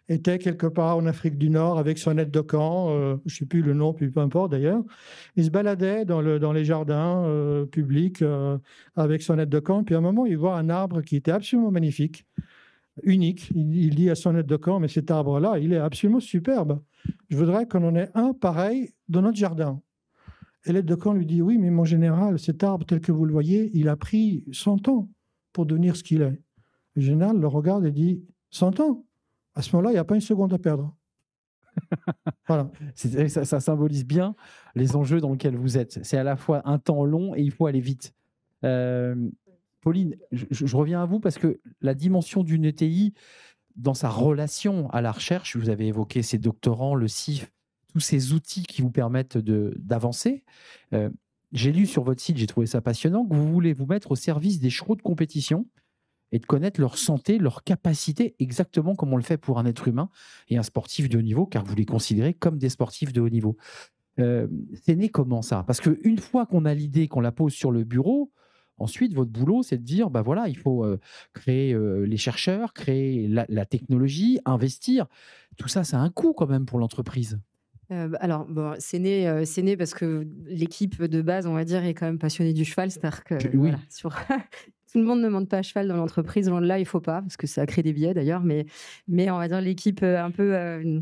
était quelque part en Afrique du Nord avec son aide de camp, je ne sais plus le nom, puis peu importe d'ailleurs. Il se baladait dans les jardins publics avec son aide de camp, puis à un moment, il voit un arbre qui était absolument magnifique, unique. Il dit à son aide de camp, mais cet arbre-là, il est absolument superbe. Je voudrais qu'on en ait un pareil dans notre jardin. Et l'aide de camp lui dit, oui, mais mon général, cet arbre tel que vous le voyez, il a pris 100 ans pour devenir ce qu'il est. Le général le regarde et dit, 100 ans ? À ce moment-là, il n'y a pas une seconde à perdre. Voilà. Ça symbolise bien les enjeux dans lesquels vous êtes. C'est à la fois un temps long et il faut aller vite. Pauline, je reviens à vous parce que la dimension d'une ETI, dans sa relation à la recherche, vous avez évoqué ces doctorants, le CIF, tous ces outils qui vous permettent d'avancer. j'ai lu sur votre site, j'ai trouvé ça passionnant, que vous voulez vous mettre au service des chevaux de compétition et de connaître leur santé, leur capacité, exactement comme on le fait pour un être humain et un sportif de haut niveau, car vous les considérez comme des sportifs de haut niveau. C'est né comment ça? Parce qu'une fois qu'on a l'idée, qu'on la pose sur le bureau, ensuite, votre boulot, c'est de dire, bah voilà, il faut créer les chercheurs, créer la technologie, investir. Tout ça, ça a un coût quand même pour l'entreprise. Alors, bon, c'est né parce que l'équipe de base, on va dire, est quand même passionnée du cheval. C'est-à-dire que Oui. voilà, tout le monde ne monte pas à cheval dans l'entreprise. Loin de là, il ne faut pas, parce que ça crée des biais d'ailleurs. Mais on va dire l'équipe un peu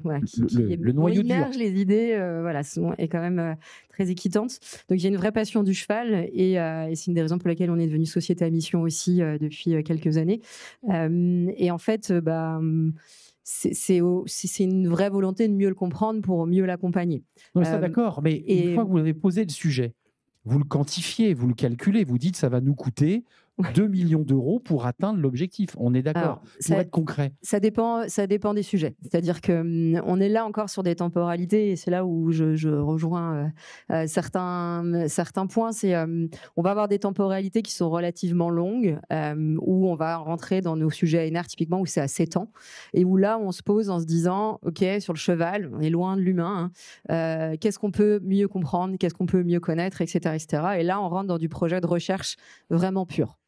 voilà, Le noyau dur. émerge les idées, voilà, est quand même très équitante. Donc, il y a une vraie passion du cheval et c'est une des raisons pour lesquelles on est devenu société à mission aussi depuis quelques années. Et en fait, c'est une vraie volonté de mieux le comprendre pour mieux l'accompagner. Non, mais ça, d'accord. Mais une fois que vous avez posé le sujet, vous le quantifiez, vous le calculez, vous dites ça va nous coûter 2 millions d'euros pour atteindre l'objectif. On est d'accord. Pour être concret. Ça dépend des sujets. C'est-à-dire qu'on est là encore sur des temporalités et c'est là où je rejoins certains points. On va avoir des temporalités qui sont relativement longues, où on va rentrer dans nos sujets ANR typiquement, où c'est à 7 ans et où là, on se pose en se disant, OK, sur le cheval, on est loin de l'humain. Qu'est-ce qu'on peut mieux comprendre? Qu'est-ce qu'on peut mieux connaître, etc., etc. Et là, on rentre dans du projet de recherche vraiment pur.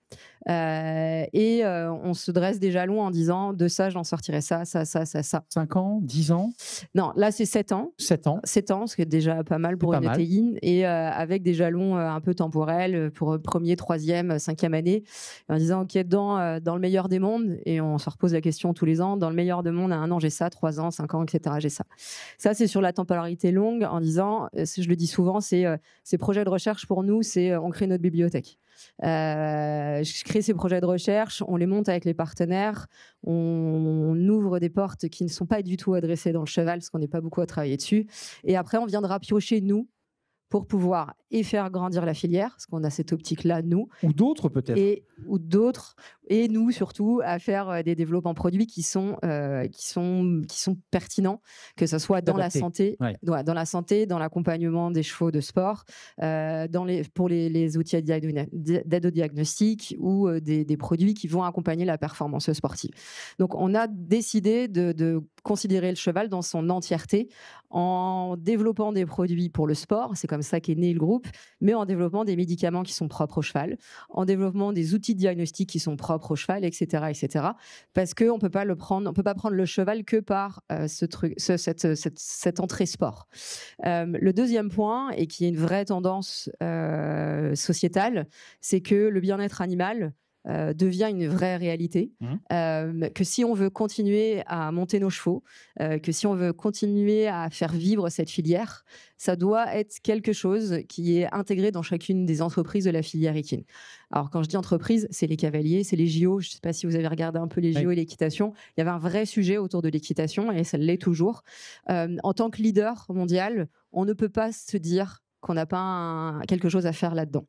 On se dresse des jalons en disant de ça, j'en sortirai ça. 5 ans, 10 ans? Non, là, c'est 7 ans. 7 ans. 7 ans, ce qui est déjà pas mal pour une ETI. Et avec des jalons un peu temporels pour premier, troisième, cinquième année, en disant, OK, dans le meilleur des mondes, et on se repose la question tous les ans, dans le meilleur des mondes, à 1 an, j'ai ça, 3 ans, 5 ans, etc., j'ai ça. Ça, c'est sur la temporalité longue, en disant, je le dis souvent, ces projets de recherche, pour nous, c'est on crée notre bibliothèque. Je crée ces projets de recherche, on les monte avec les partenaires, on ouvre des portes qui ne sont pas du tout adressées dans le cheval parce qu'on n'est pas beaucoup à travailler dessus. Et après, on viendra piocher nous pour pouvoir et faire grandir la filière, parce qu'on a cette optique-là, nous. Ou d'autres, peut-être. Ou d'autres. Et nous, surtout, à faire des développements produits qui sont pertinents, que ce soit dans la santé, dans l'accompagnement des chevaux de sport, pour les outils d'aide au diagnostic ou des produits qui vont accompagner la performance sportive. Donc, on a décidé de considérer le cheval dans son entièreté en développant des produits pour le sport. C'est comme ça qu'est né le groupe, mais en développant des médicaments qui sont propres au cheval, en développement des outils de diagnostic qui sont propres au cheval, etc., etc. Parce qu'on ne peut pas prendre le cheval que par cette entrée sport. Le deuxième point, et qui est une vraie tendance sociétale, c'est que le bien-être animal devient une vraie réalité, que si on veut continuer à monter nos chevaux, que si on veut continuer à faire vivre cette filière, ça doit être quelque chose qui est intégré dans chacune des entreprises de la filière équine. Alors quand je dis entreprise, c'est les cavaliers, c'est les JO, je ne sais pas si vous avez regardé un peu les JO et l'équitation, il y avait un vrai sujet autour de l'équitation et ça l'est toujours. En tant que leader mondial, on ne peut pas se dire qu'on n'a pas quelque chose à faire là-dedans.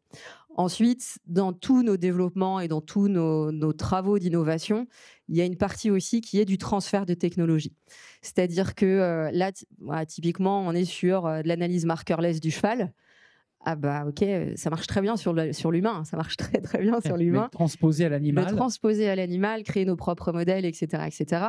Ensuite, dans tous nos développements et dans tous nos travaux d'innovation, il y a une partie aussi qui est du transfert de technologie. C'est-à-dire que là, typiquement, on est sur de l'analyse markerless du cheval. Ah bah ok, ça marche très bien sur l'humain, ça marche très très bien sur l'humain. Le transposer à l'animal. Créer nos propres modèles, etc., etc.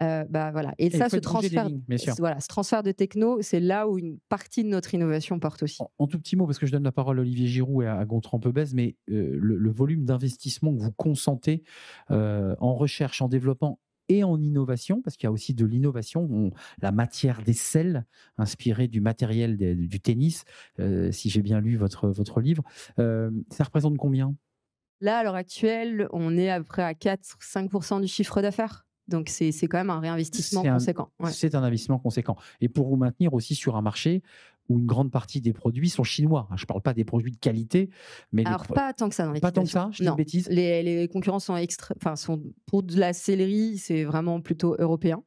Voilà. Et ça, ce transfert de techno, c'est là où une partie de notre innovation porte aussi. En tout petit mot, parce que je donne la parole à Olivier Giroud et à Gontran Pebez, mais le volume d'investissement que vous consentez en recherche, en développement et en innovation, parce qu'il y a aussi de l'innovation, la matière des selles inspirée du matériel du tennis, si j'ai bien lu votre livre, ça représente combien? Là, à l'heure actuelle, on est à peu près à 4-5% du chiffre d'affaires. Donc, c'est quand même un réinvestissement conséquent. C'est un investissement conséquent. Et pour vous maintenir aussi sur un marché où une grande partie des produits sont chinois. Je ne parle pas des produits de qualité, mais... Alors, pas tant que ça dans l'équitation. Pas tant que ça, je dis une bêtise. Les concurrents sont pour de la sellerie, c'est vraiment plutôt européen.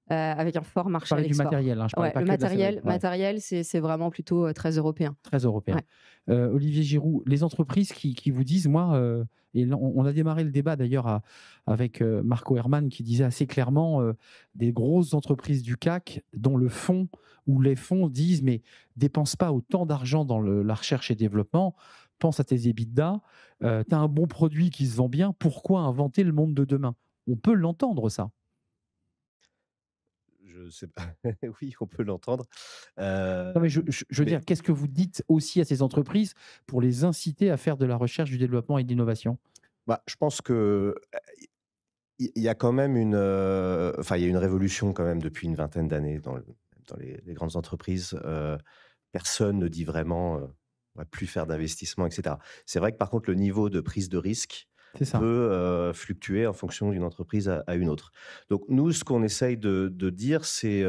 avec un fort Je marché à parlais du l'export. matériel, hein, je parlais Ouais, pas le que de la matériel, céréale. Ouais, matériel, c'est vraiment plutôt très européen. très européen. Ouais. Olivier Giroud, les entreprises qui vous disent, moi, et là, on a démarré le débat d'ailleurs avec Marco Herman qui disait assez clairement des grosses entreprises du CAC dont le fonds ou les fonds disent mais dépense pas autant d'argent dans la recherche et développement, pense à tes EBITDA, tu as un bon produit qui se vend bien, pourquoi inventer le monde de demain? On peut l'entendre ça. Je sais pas. Oui, on peut l'entendre. Non, mais je veux Mais dire, qu'est-ce que vous dites aussi à ces entreprises pour les inciter à faire de la recherche, du développement et de l'innovation? bah, je pense que il y a quand même enfin, il y a une révolution quand même depuis une vingtaine d'années dans les grandes entreprises. Personne ne dit vraiment, on va plus faire d'investissement, etc. C'est vrai que par contre, le niveau de prise de risque C'est ça. peut fluctuer en fonction d'une entreprise à une autre. Donc nous, ce qu'on essaye de dire, c'est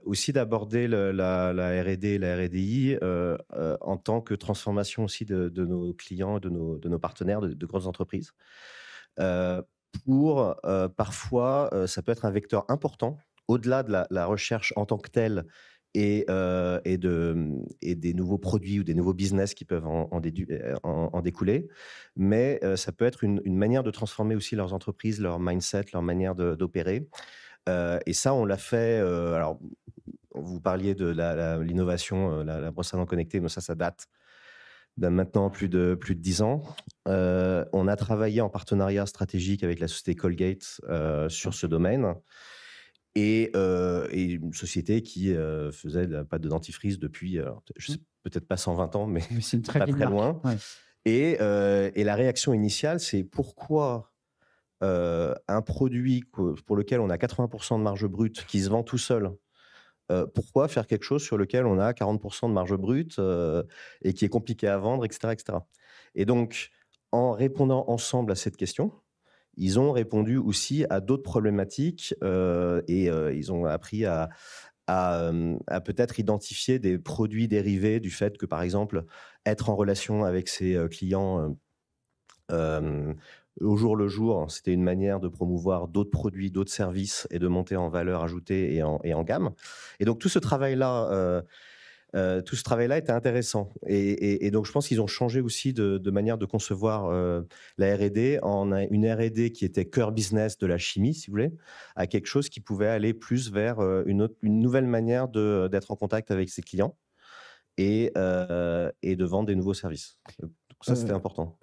aussi d'aborder la R&D et la R&DI en tant que transformation aussi de nos clients, de nos partenaires, de grandes entreprises. Euh, Parfois, ça peut être un vecteur important, au-delà de la recherche en tant que telle et des nouveaux produits ou des nouveaux business qui peuvent en découler. Mais ça peut être une manière de transformer aussi leurs entreprises, leur mindset, leur manière d'opérer. Et ça, on l'a fait. Alors, vous parliez de l'innovation, la brosse à dents connectée, mais ça date maintenant plus de 10 ans. On a travaillé en partenariat stratégique avec la société Colgate sur ce domaine. Et une société qui faisait de la pâte de dentifrice depuis, je sais peut-être pas 120 ans, mais Mais c'est une très pas vieille très marque. loin. Ouais. Et la réaction initiale, c'est pourquoi un produit pour lequel on a 80% de marge brute qui se vend tout seul, pourquoi faire quelque chose sur lequel on a 40% de marge brute et qui est compliqué à vendre, etc., etc. Et donc, en répondant ensemble à cette question, ils ont répondu aussi à d'autres problématiques et ils ont appris à peut-être identifier des produits dérivés du fait que, par exemple, être en relation avec ses clients au jour le jour, c'était une manière de promouvoir d'autres produits, d'autres services et de monter en valeur ajoutée et en gamme. Et donc, tout ce travail-là était intéressant. Et donc, je pense qu'ils ont changé aussi de manière de concevoir la R&D en une R&D qui était cœur business de la chimie, si vous voulez, à quelque chose qui pouvait aller plus vers une nouvelle manière d'être en contact avec ses clients et de vendre des nouveaux services. Donc ça, c'était important.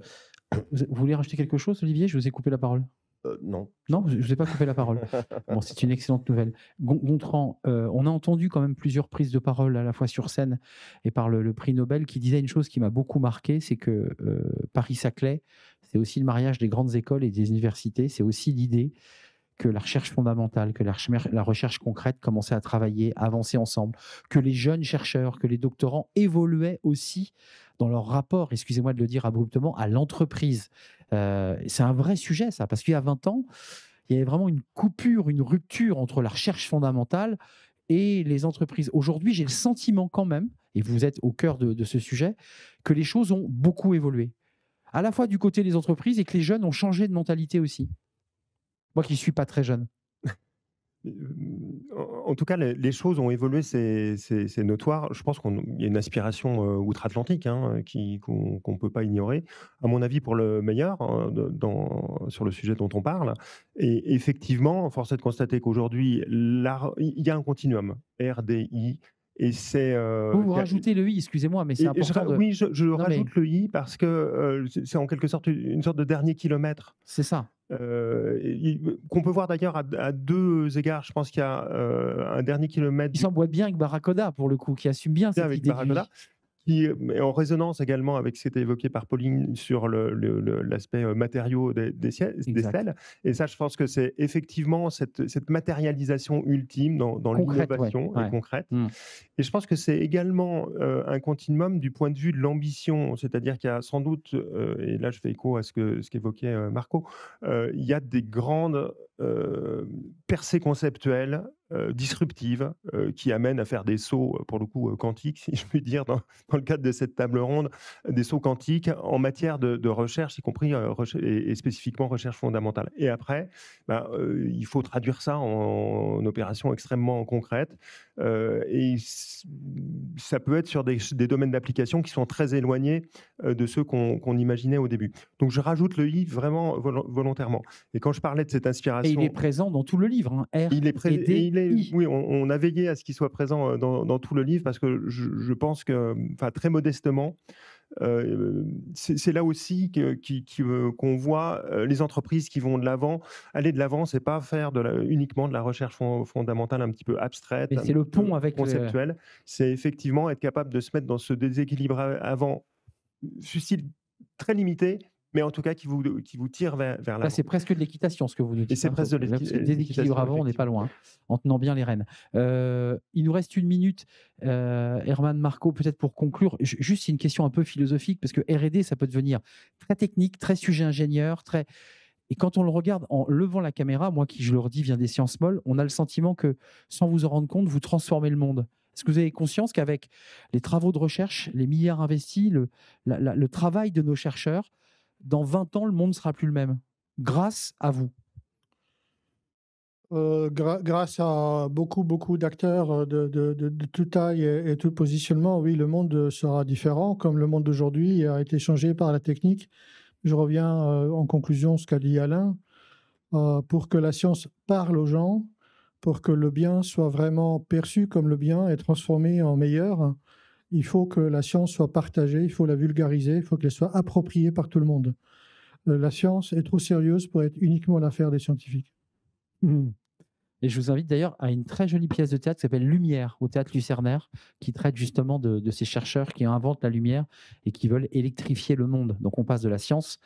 Vous voulez rajouter quelque chose, Olivier? Je vous ai coupé la parole. Non. Non, je ne vous ai pas coupé la parole. Bon, c'est une excellente nouvelle. Gontran, on a entendu quand même plusieurs prises de parole à la fois sur scène et par le prix Nobel qui disait une chose qui m'a beaucoup marqué, c'est que Paris-Saclay, c'est aussi le mariage des grandes écoles et des universités, c'est aussi l'idée que la recherche fondamentale, que la recherche concrète commençait à travailler, à avancer ensemble, que les jeunes chercheurs, que les doctorants évoluaient aussi dans leur rapport, excusez-moi de le dire abruptement, à l'entreprise. C'est un vrai sujet, ça, parce qu'il y a 20 ans, il y avait vraiment une coupure, une rupture entre la recherche fondamentale et les entreprises. Aujourd'hui, j'ai le sentiment quand même, et vous êtes au cœur de ce sujet, que les choses ont beaucoup évolué, à la fois du côté des entreprises et que les jeunes ont changé de mentalité aussi. Moi qui ne suis pas très jeune. En tout cas, les choses ont évolué, c'est notoire. Je pense qu'il y a une aspiration outre-Atlantique qu'on ne peut pas ignorer, à mon avis pour le meilleur, sur le sujet dont on parle. Et effectivement, force est de constater qu'aujourd'hui, il y a un continuum RDI. Et c'est. Vous rajoutez le I, excusez-moi, mais c'est important. Oui, je rajoute le I parce que c'est en quelque sorte une sorte de dernier kilomètre. C'est ça. Qu'on peut voir d'ailleurs à deux égards. Je pense qu'il y a un dernier kilomètre. Il s'emboîte bien avec Barracoda, pour le coup, qui assume bien cette idée du I. Qui est en résonance également avec ce qui était évoqué par Pauline sur l'aspect matériaux des selles. Et ça, je pense que c'est effectivement cette matérialisation ultime dans l'innovation concrète. Et je pense que c'est également un continuum du point de vue de l'ambition, c'est-à-dire qu'il y a sans doute, et là je fais écho à ce qu'évoquait Marco, il y a des grandes percées conceptuelles disruptive, qui amène à faire des sauts, pour le coup, quantiques, si je puis dire, dans le cadre de cette table ronde, des sauts quantiques en matière de recherche, y compris et spécifiquement recherche fondamentale. Et après, il faut traduire ça en opérations extrêmement concrètes. Et ça peut être sur des domaines d'application qui sont très éloignés de ceux qu'on imaginait au début. Donc je rajoute le I vraiment volontairement. Et quand je parlais de cette inspiration... Et il est présent dans tout le livre, hein. R il est et D, I. Oui, on a veillé à ce qu'il soit présent dans tout le livre parce que je pense que, très modestement, c'est là aussi qu'on voit les entreprises qui vont de l'avant. Aller de l'avant, c'est pas faire uniquement de la recherche fondamentale un petit peu abstraite, Mais c'est le pont avec conceptuelle. C'est effectivement être capable de se mettre dans ce déséquilibre avant, style très limité, mais en tout cas qui vous tire vers l'avant. C'est presque de l'équitation, ce que vous nous dites. Et c'est presque de déséquilibre avant, on n'est pas loin, en tenant bien les rênes. Il nous reste 1 minute. Herman, Marco, peut-être pour conclure, juste c'est une question un peu philosophique, parce que R&D, ça peut devenir très technique, très sujet ingénieur, très... Et quand on le regarde en levant la caméra, moi qui, je le redis, viens des sciences molles, on a le sentiment que, sans vous en rendre compte, vous transformez le monde. Est-ce que vous avez conscience qu'avec les travaux de recherche, les milliards investis, le travail de nos chercheurs, dans 20 ans, le monde ne sera plus le même, grâce à vous? Grâce à beaucoup d'acteurs de toute taille et tout positionnement, oui, le monde sera différent, comme le monde d'aujourd'hui a été changé par la technique. Je reviens en conclusion à ce qu'a dit Alain. Pour que la science parle aux gens, pour que le bien soit vraiment perçu comme le bien et transformé en meilleur, il faut que la science soit partagée, il faut la vulgariser, il faut qu'elle soit appropriée par tout le monde. La science est trop sérieuse pour être uniquement l'affaire des scientifiques. Et je vous invite d'ailleurs à une très jolie pièce de théâtre qui s'appelle Lumière, au Théâtre Lucernaire, qui traite justement de ces chercheurs qui inventent la lumière et qui veulent électrifier le monde. Donc on passe de la science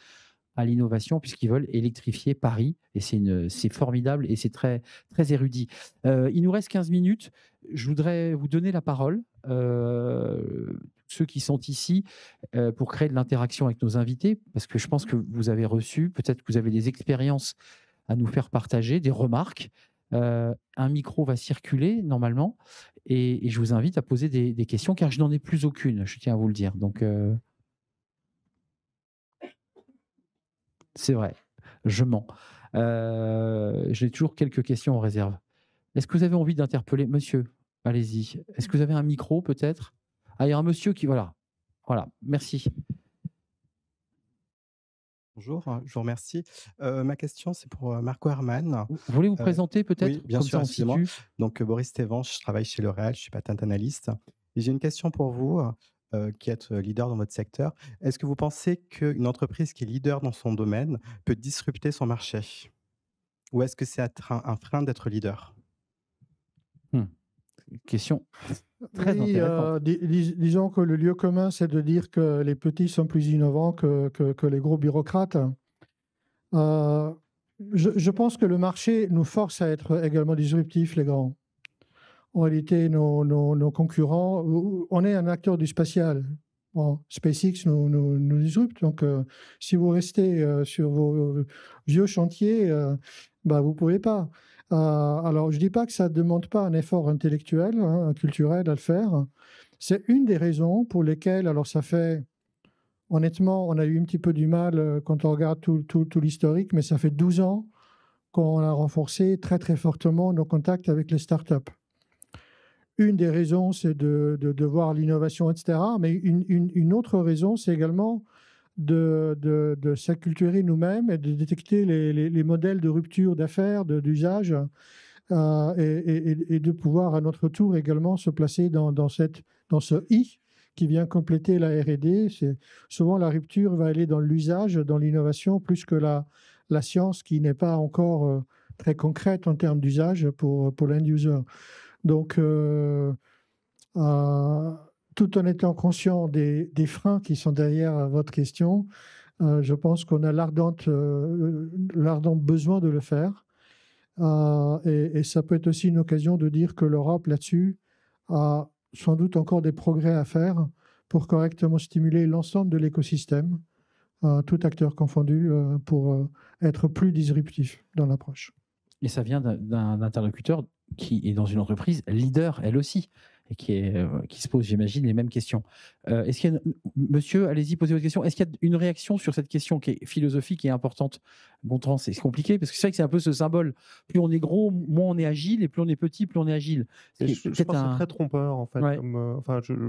à l'innovation puisqu'ils veulent électrifier Paris, et c'est formidable et c'est très, très érudit. Il nous reste 15 minutes. Je voudrais vous donner la parole, ceux qui sont ici, pour créer de l'interaction avec nos invités, parce que je pense que vous avez reçu, peut-être que vous avez des expériences à nous faire partager, des remarques. Un micro va circuler normalement, et je vous invite à poser des questions, car je n'en ai plus aucune, je tiens à vous le dire. Donc, c'est vrai, je mens. J'ai toujours quelques questions en réserve. Est-ce que vous avez envie d'interpeller monsieur? Allez-y. Est-ce que vous avez un micro peut-être? Ah, il y a un monsieur qui... Voilà, merci. Bonjour, je vous remercie. Ma question, c'est pour Marco Herman. Vous voulez vous présenter peut-être? Oui, bien comme sûr, ça, excusez-moi. Donc, Boris Stévan, je travaille chez L'Oréal, je suis patent analyste. Et j'ai une question pour vous, qui êtes leader dans votre secteur. Est-ce que vous pensez qu'une entreprise qui est leader dans son domaine peut disrupter son marché? Ou est-ce que c'est un frein d'être leader? Question très intéressante. Disons que le lieu commun, c'est de dire que les petits sont plus innovants que les gros bureaucrates. Je pense que le marché nous force à être également disruptifs, les grands. En réalité, nos concurrents, on est un acteur du spatial. Bon, SpaceX nous disrupte. Donc, si vous restez sur vos vieux chantiers, vous ne pouvez pas. Alors, je ne dis pas que ça ne demande pas un effort intellectuel, culturel à le faire. C'est une des raisons pour lesquelles, alors ça fait, honnêtement, on a eu un petit peu du mal quand on regarde tout l'historique, mais ça fait 12 ans qu'on a renforcé très, très fortement nos contacts avec les startups. Une des raisons, c'est de voir l'innovation, etc. Mais une autre raison, c'est également de s'acculturer nous-mêmes et de détecter les modèles de rupture d'affaires, d'usage, et de pouvoir à notre tour également se placer dans ce I qui vient compléter la R&D. Souvent, la rupture va aller dans l'usage, dans l'innovation, plus que la science qui n'est pas encore très concrète en termes d'usage pour l'end-user. Donc, tout en étant conscient des freins qui sont derrière votre question, je pense qu'on a l'ardent besoin de le faire. Et ça peut être aussi une occasion de dire que l'Europe, là-dessus, a sans doute encore des progrès à faire pour correctement stimuler l'ensemble de l'écosystème, tout acteur confondu, pour être plus disruptif dans l'approche. Et ça vient d'un interlocuteur qui est dans une entreprise leader, elle aussi, et qui se pose, j'imagine, les mêmes questions. Est-ce qu'il y a Monsieur, allez-y, posez votre question. Est-ce qu'il y a une réaction sur cette question qui est philosophique et importante? Gontran, c'est compliqué, parce que c'est vrai que c'est un peu ce symbole. Plus on est gros, moins on est agile, et plus on est petit, plus on est agile. Je pense que c'est très trompeur, en fait. Ouais.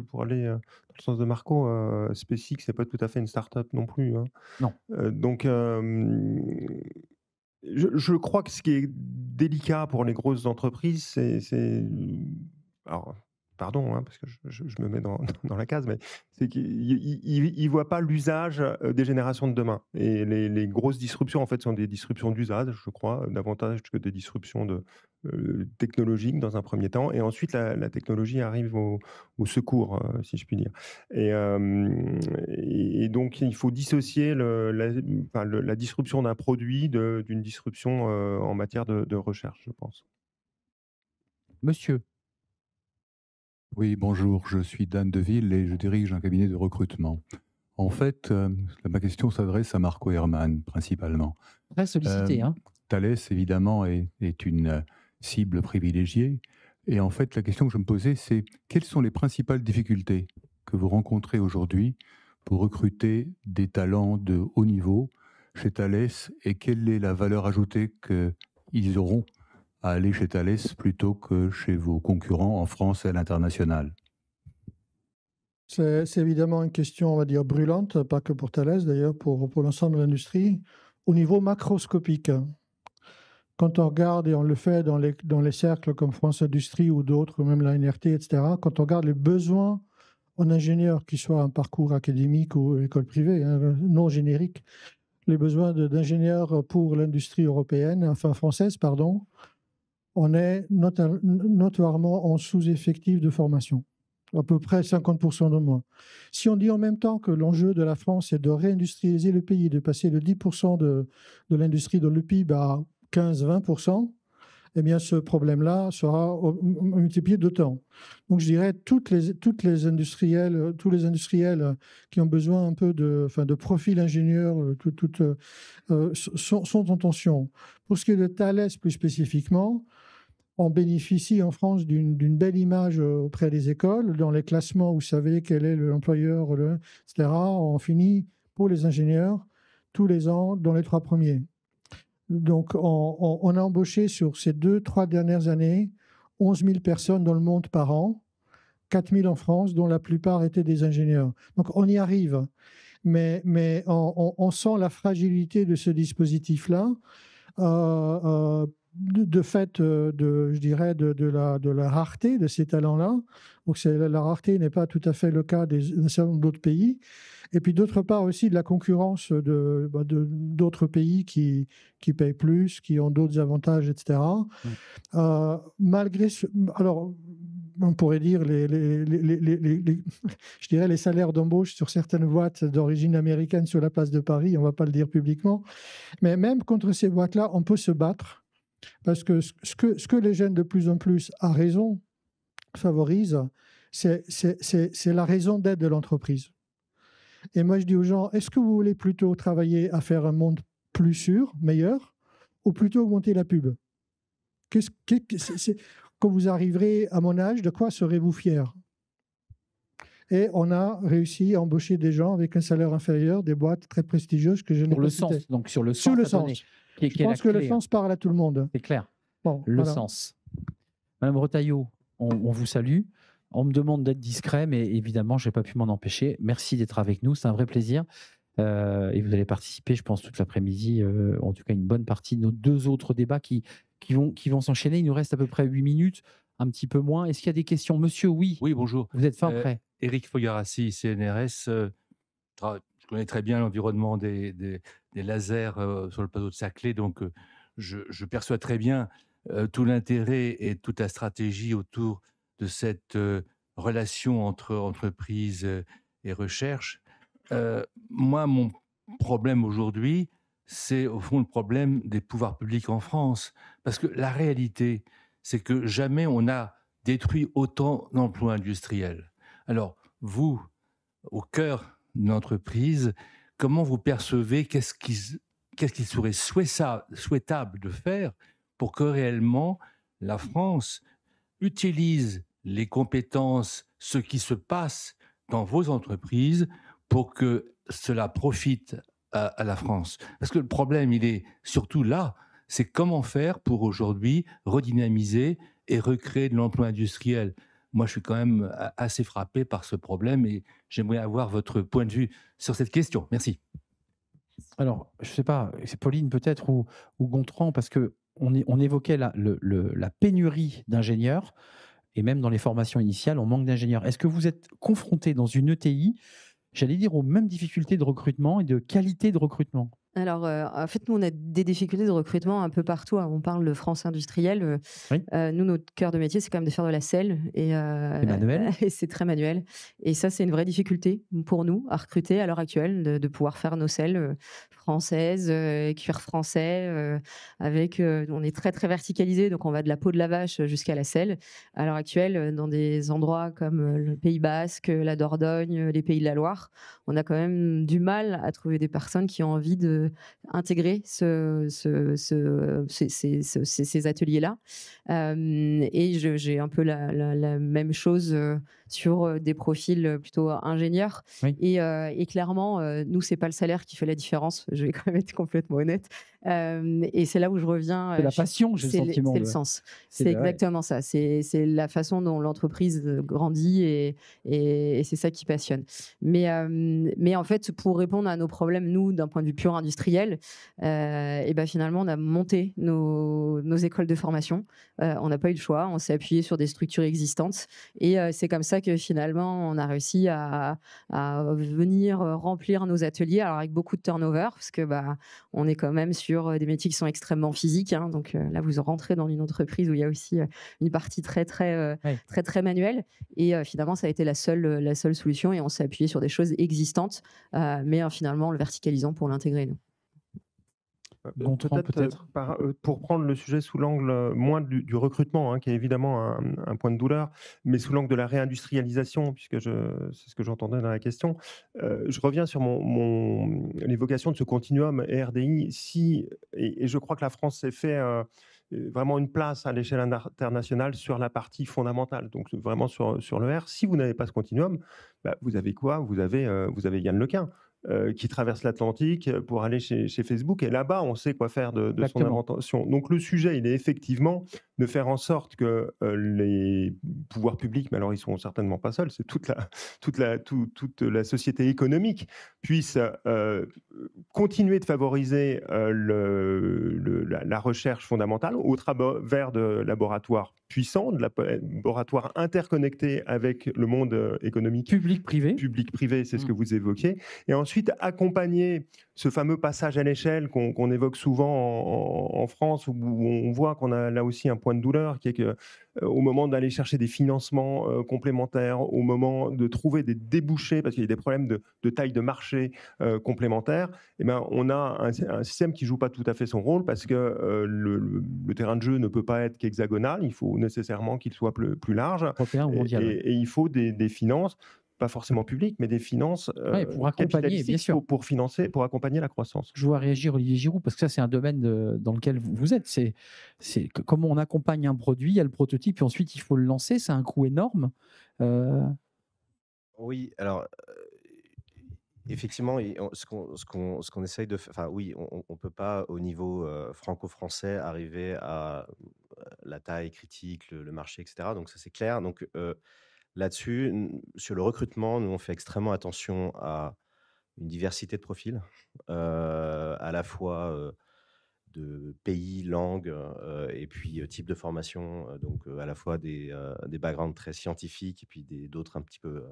Pour aller dans le sens de Marco, SpaceX, c'est pas tout à fait une start-up non plus, hein. Non. Je crois que ce qui est délicat pour les grosses entreprises, c'est alors, pardon, hein, parce que je me mets dans la case, mais c'est qu'ils ne voient pas l'usage des générations de demain. Et les grosses disruptions, en fait, sont des disruptions d'usage, je crois, davantage que des disruptions technologiques dans un premier temps. Et ensuite, la technologie arrive au secours, si je puis dire. Et donc, il faut dissocier la disruption d'un produit d'une disruption en matière de recherche, je pense. Monsieur. Oui, bonjour, je suis Dan Deville et je dirige un cabinet de recrutement. En fait, ma question s'adresse à Marco Herman, principalement. Très sollicité, hein. Thales, évidemment, est une cible privilégiée. Et en fait, la question que je me posais, c'est quelles sont les principales difficultés que vous rencontrez aujourd'hui pour recruter des talents de haut niveau chez Thales et quelle est la valeur ajoutée qu'ils auront à aller chez Thales plutôt que chez vos concurrents en France et à l'international? C'est évidemment une question, on va dire, brûlante, pas que pour Thales, d'ailleurs, pour l'ensemble de l'industrie, au niveau macroscopique. Quand on regarde, et on le fait dans les cercles comme France Industrie ou d'autres, ou même la NRT, etc., quand on regarde les besoins en ingénieurs, qu'ils soient un parcours académique ou école privée, hein, non générique, les besoins d'ingénieurs pour l'industrie européenne, enfin française, pardon, on est notoirement en sous-effectif de formation, à peu près 50% de moins. Si on dit en même temps que l'enjeu de la France est de réindustrialiser le pays, de passer de 10% de l'industrie de le PIB à 15-20%, eh bien ce problème-là sera multiplié d'autant. Donc je dirais tous les industriels qui ont besoin un peu de profil ingénieur sont en tension. Pour ce qui est de Thales plus spécifiquement, on bénéficie en France d'une belle image auprès des écoles. Dans les classements, vous savez quel est l'employeur, etc. On finit pour les ingénieurs tous les ans dans les 3 premiers. Donc, on a embauché sur ces 2-3 dernières années 11 000 personnes dans le monde par an, 4 000 en France, dont la plupart étaient des ingénieurs. Donc, on y arrive. Mais on sent la fragilité de ce dispositif-là. De fait, je dirais, de la rareté de ces talents-là. Donc, la rareté n'est pas tout à fait le cas d'un certain nombre d'autres pays. Et puis, d'autre part aussi, de la concurrence d'autres pays qui payent plus, qui ont d'autres avantages, etc. Malgré alors, on pourrait dire je dirais les salaires d'embauche sur certaines boîtes d'origine américaine sur la place de Paris, on ne va pas le dire publiquement. Mais même contre ces boîtes-là, on peut se battre. Parce que ce que les jeunes de plus en plus, à raison, favorisent, c'est la raison d'être de l'entreprise. Et moi, je dis aux gens, est-ce que vous voulez plutôt travailler à faire un monde plus sûr, meilleur, ou plutôt augmenter la pub? Quand vous arriverez à mon âge, de quoi serez-vous fier? Et on a réussi à embaucher des gens avec un salaire inférieur, des boîtes très prestigieuses que je n'ai pas citées. Sens, donc sur le sens. Je pense que le sens parle à tout le monde. C'est clair. Bon, le voilà. sens. Madame Retailleau, on vous salue. On me demande d'être discret, mais évidemment, je n'ai pas pu m'en empêcher. Merci d'être avec nous, c'est un vrai plaisir. Et vous allez participer, je pense, toute l'après-midi, en tout cas une bonne partie de nos 2 autres débats qui vont s'enchaîner. Il nous reste à peu près 8 minutes, un petit peu moins. Est-ce qu'il y a des questions? Monsieur, oui. Oui, bonjour. Vous êtes fin prêt. Éric Fogarassi, CNRS. Je connais très bien l'environnement des lasers sur le plateau de Saclay, donc je perçois très bien tout l'intérêt et toute la stratégie autour de cette relation entre entreprise et recherche. Moi, mon problème aujourd'hui, c'est au fond le problème des pouvoirs publics en France. Parce que la réalité, c'est que jamais on a détruit autant d'emplois industriels. Alors, vous, au cœur d'une entreprise, comment vous percevez, qu'est-ce qu'il serait souhaitable de faire pour que réellement la France utilise les compétences, ce qui se passe dans vos entreprises pour que cela profite à la France. Parce que le problème, il est surtout là, c'est comment faire pour aujourd'hui redynamiser et recréer de l'emploi industriel. Moi, je suis quand même assez frappé par ce problème et j'aimerais avoir votre point de vue sur cette question. Merci. Alors, je ne sais pas, c'est Pauline peut-être ou Gontran, parce qu'on évoquait la pénurie d'ingénieurs, et même dans les formations initiales, on manque d'ingénieurs. Est-ce que vous êtes confronté dans une ETI, j'allais dire, aux mêmes difficultés de recrutement et de qualité de recrutement? Alors, en fait, nous, on a des difficultés de recrutement un peu partout, hein. On parle de France industrielle. Oui. Nous, notre cœur de métier, c'est quand même de faire de la selle. C'est manuel. Et c'est très manuel. Et ça, c'est une vraie difficulté pour nous à recruter à l'heure actuelle, de pouvoir faire nos selles françaises, cuir français. On est très, très verticalisé. Donc, on va de la peau de la vache jusqu'à la selle. À l'heure actuelle, dans des endroits comme le Pays Basque, la Dordogne, les Pays de la Loire, on a quand même du mal à trouver des personnes qui ont envie de intégrer ces ateliers-là. Et j'ai un peu la même chose sur des profils plutôt ingénieurs. Oui. Et clairement, nous, c'est pas le salaire qui fait la différence. Je vais quand même être complètement honnête. Et c'est là où je reviens. C'est la passion, j'ai le sentiment. C'est le sens. C'est exactement ça. C'est la façon dont l'entreprise grandit et c'est ça qui passionne. Mais en fait, pour répondre à nos problèmes, nous, d'un point de vue pur industriel, et ben finalement, on a monté nos écoles de formation. On n'a pas eu le choix. On s'est appuyé sur des structures existantes. Et c'est comme ça que finalement, on a réussi à venir remplir nos ateliers, alors avec beaucoup de turnover, parce que on est quand même sur des métiers qui sont extrêmement physiques. Hein. Donc là, vous rentrez dans une entreprise où il y a aussi une partie très manuelle. Et finalement, ça a été la seule solution. Et on s'est appuyé sur des choses existantes, mais finalement, en le verticalisant pour l'intégrer, nous. Peut-être. Pour prendre le sujet sous l'angle moins du recrutement, hein, qui est évidemment un point de douleur, mais sous l'angle de la réindustrialisation, puisque c'est ce que j'entendais dans la question. Je reviens sur l'évocation de ce continuum RDI. Et je crois que la France s'est fait vraiment une place à l'échelle internationale sur la partie fondamentale, donc vraiment sur le R. Si vous n'avez pas ce continuum, vous avez quoi ? Vous avez Yann Lequin. Qui traverse l'Atlantique pour aller chez Facebook. Et là-bas, on sait quoi faire de son invention. Donc le sujet, il est effectivement de faire en sorte que les pouvoirs publics, mais alors ils ne sont certainement pas seuls, c'est toute la société économique, puisse continuer de favoriser la recherche fondamentale au travers de laboratoires puissants, de laboratoires interconnectés avec le monde économique. Public-privé. Public-privé, c'est ce que vous évoquez. Et ensuite, accompagner ce fameux passage à l'échelle qu'on évoque souvent en France, où on voit qu'on a là aussi un point de douleur, qui est qu'au moment d'aller chercher des financements complémentaires, au moment de trouver des débouchés, parce qu'il y a des problèmes de taille de marché complémentaires, on a un système qui ne joue pas tout à fait son rôle, parce que le terrain de jeu ne peut pas être qu'hexagonal, il faut nécessairement qu'il soit plus large. Européen ou mondial. Et il faut des finances, pas forcément publiques, mais des finances pour accompagner, bien sûr. pour accompagner la croissance. Je vois réagir Olivier Giroud, parce que ça, c'est un domaine dans lequel vous êtes. C'est comment on accompagne un produit, il y a le prototype, et ensuite il faut le lancer, c'est un coût énorme. Oui, alors effectivement, ce qu'on essaye de faire, enfin oui, on ne peut pas au niveau franco-français arriver à la taille critique, le marché, etc. Donc ça c'est clair. Donc là-dessus, sur le recrutement, nous on fait extrêmement attention à une diversité de profils, à la fois de pays, langues et puis type de formation, donc à la fois des backgrounds très scientifiques et puis d'autres un petit peu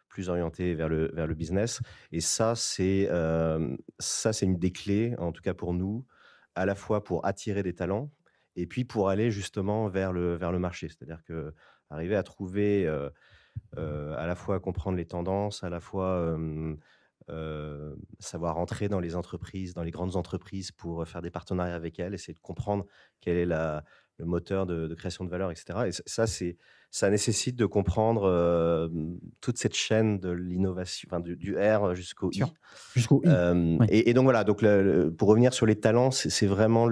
plus orientés vers le business. Et ça, c'est une des clés, en tout cas pour nous, à la fois pour attirer des talents et puis pour aller justement vers le marché. C'est-à-dire qu'arriver à trouver, à la fois comprendre les tendances, à la fois savoir entrer dans les entreprises, dans les grandes entreprises pour faire des partenariats avec elles, essayer de comprendre quel est le moteur de création de valeur, etc. Et ça nécessite de comprendre toute cette chaîne de l'innovation, enfin, du R jusqu'au I. Jusqu'au I. Et donc voilà, donc pour revenir sur les talents, c'est vraiment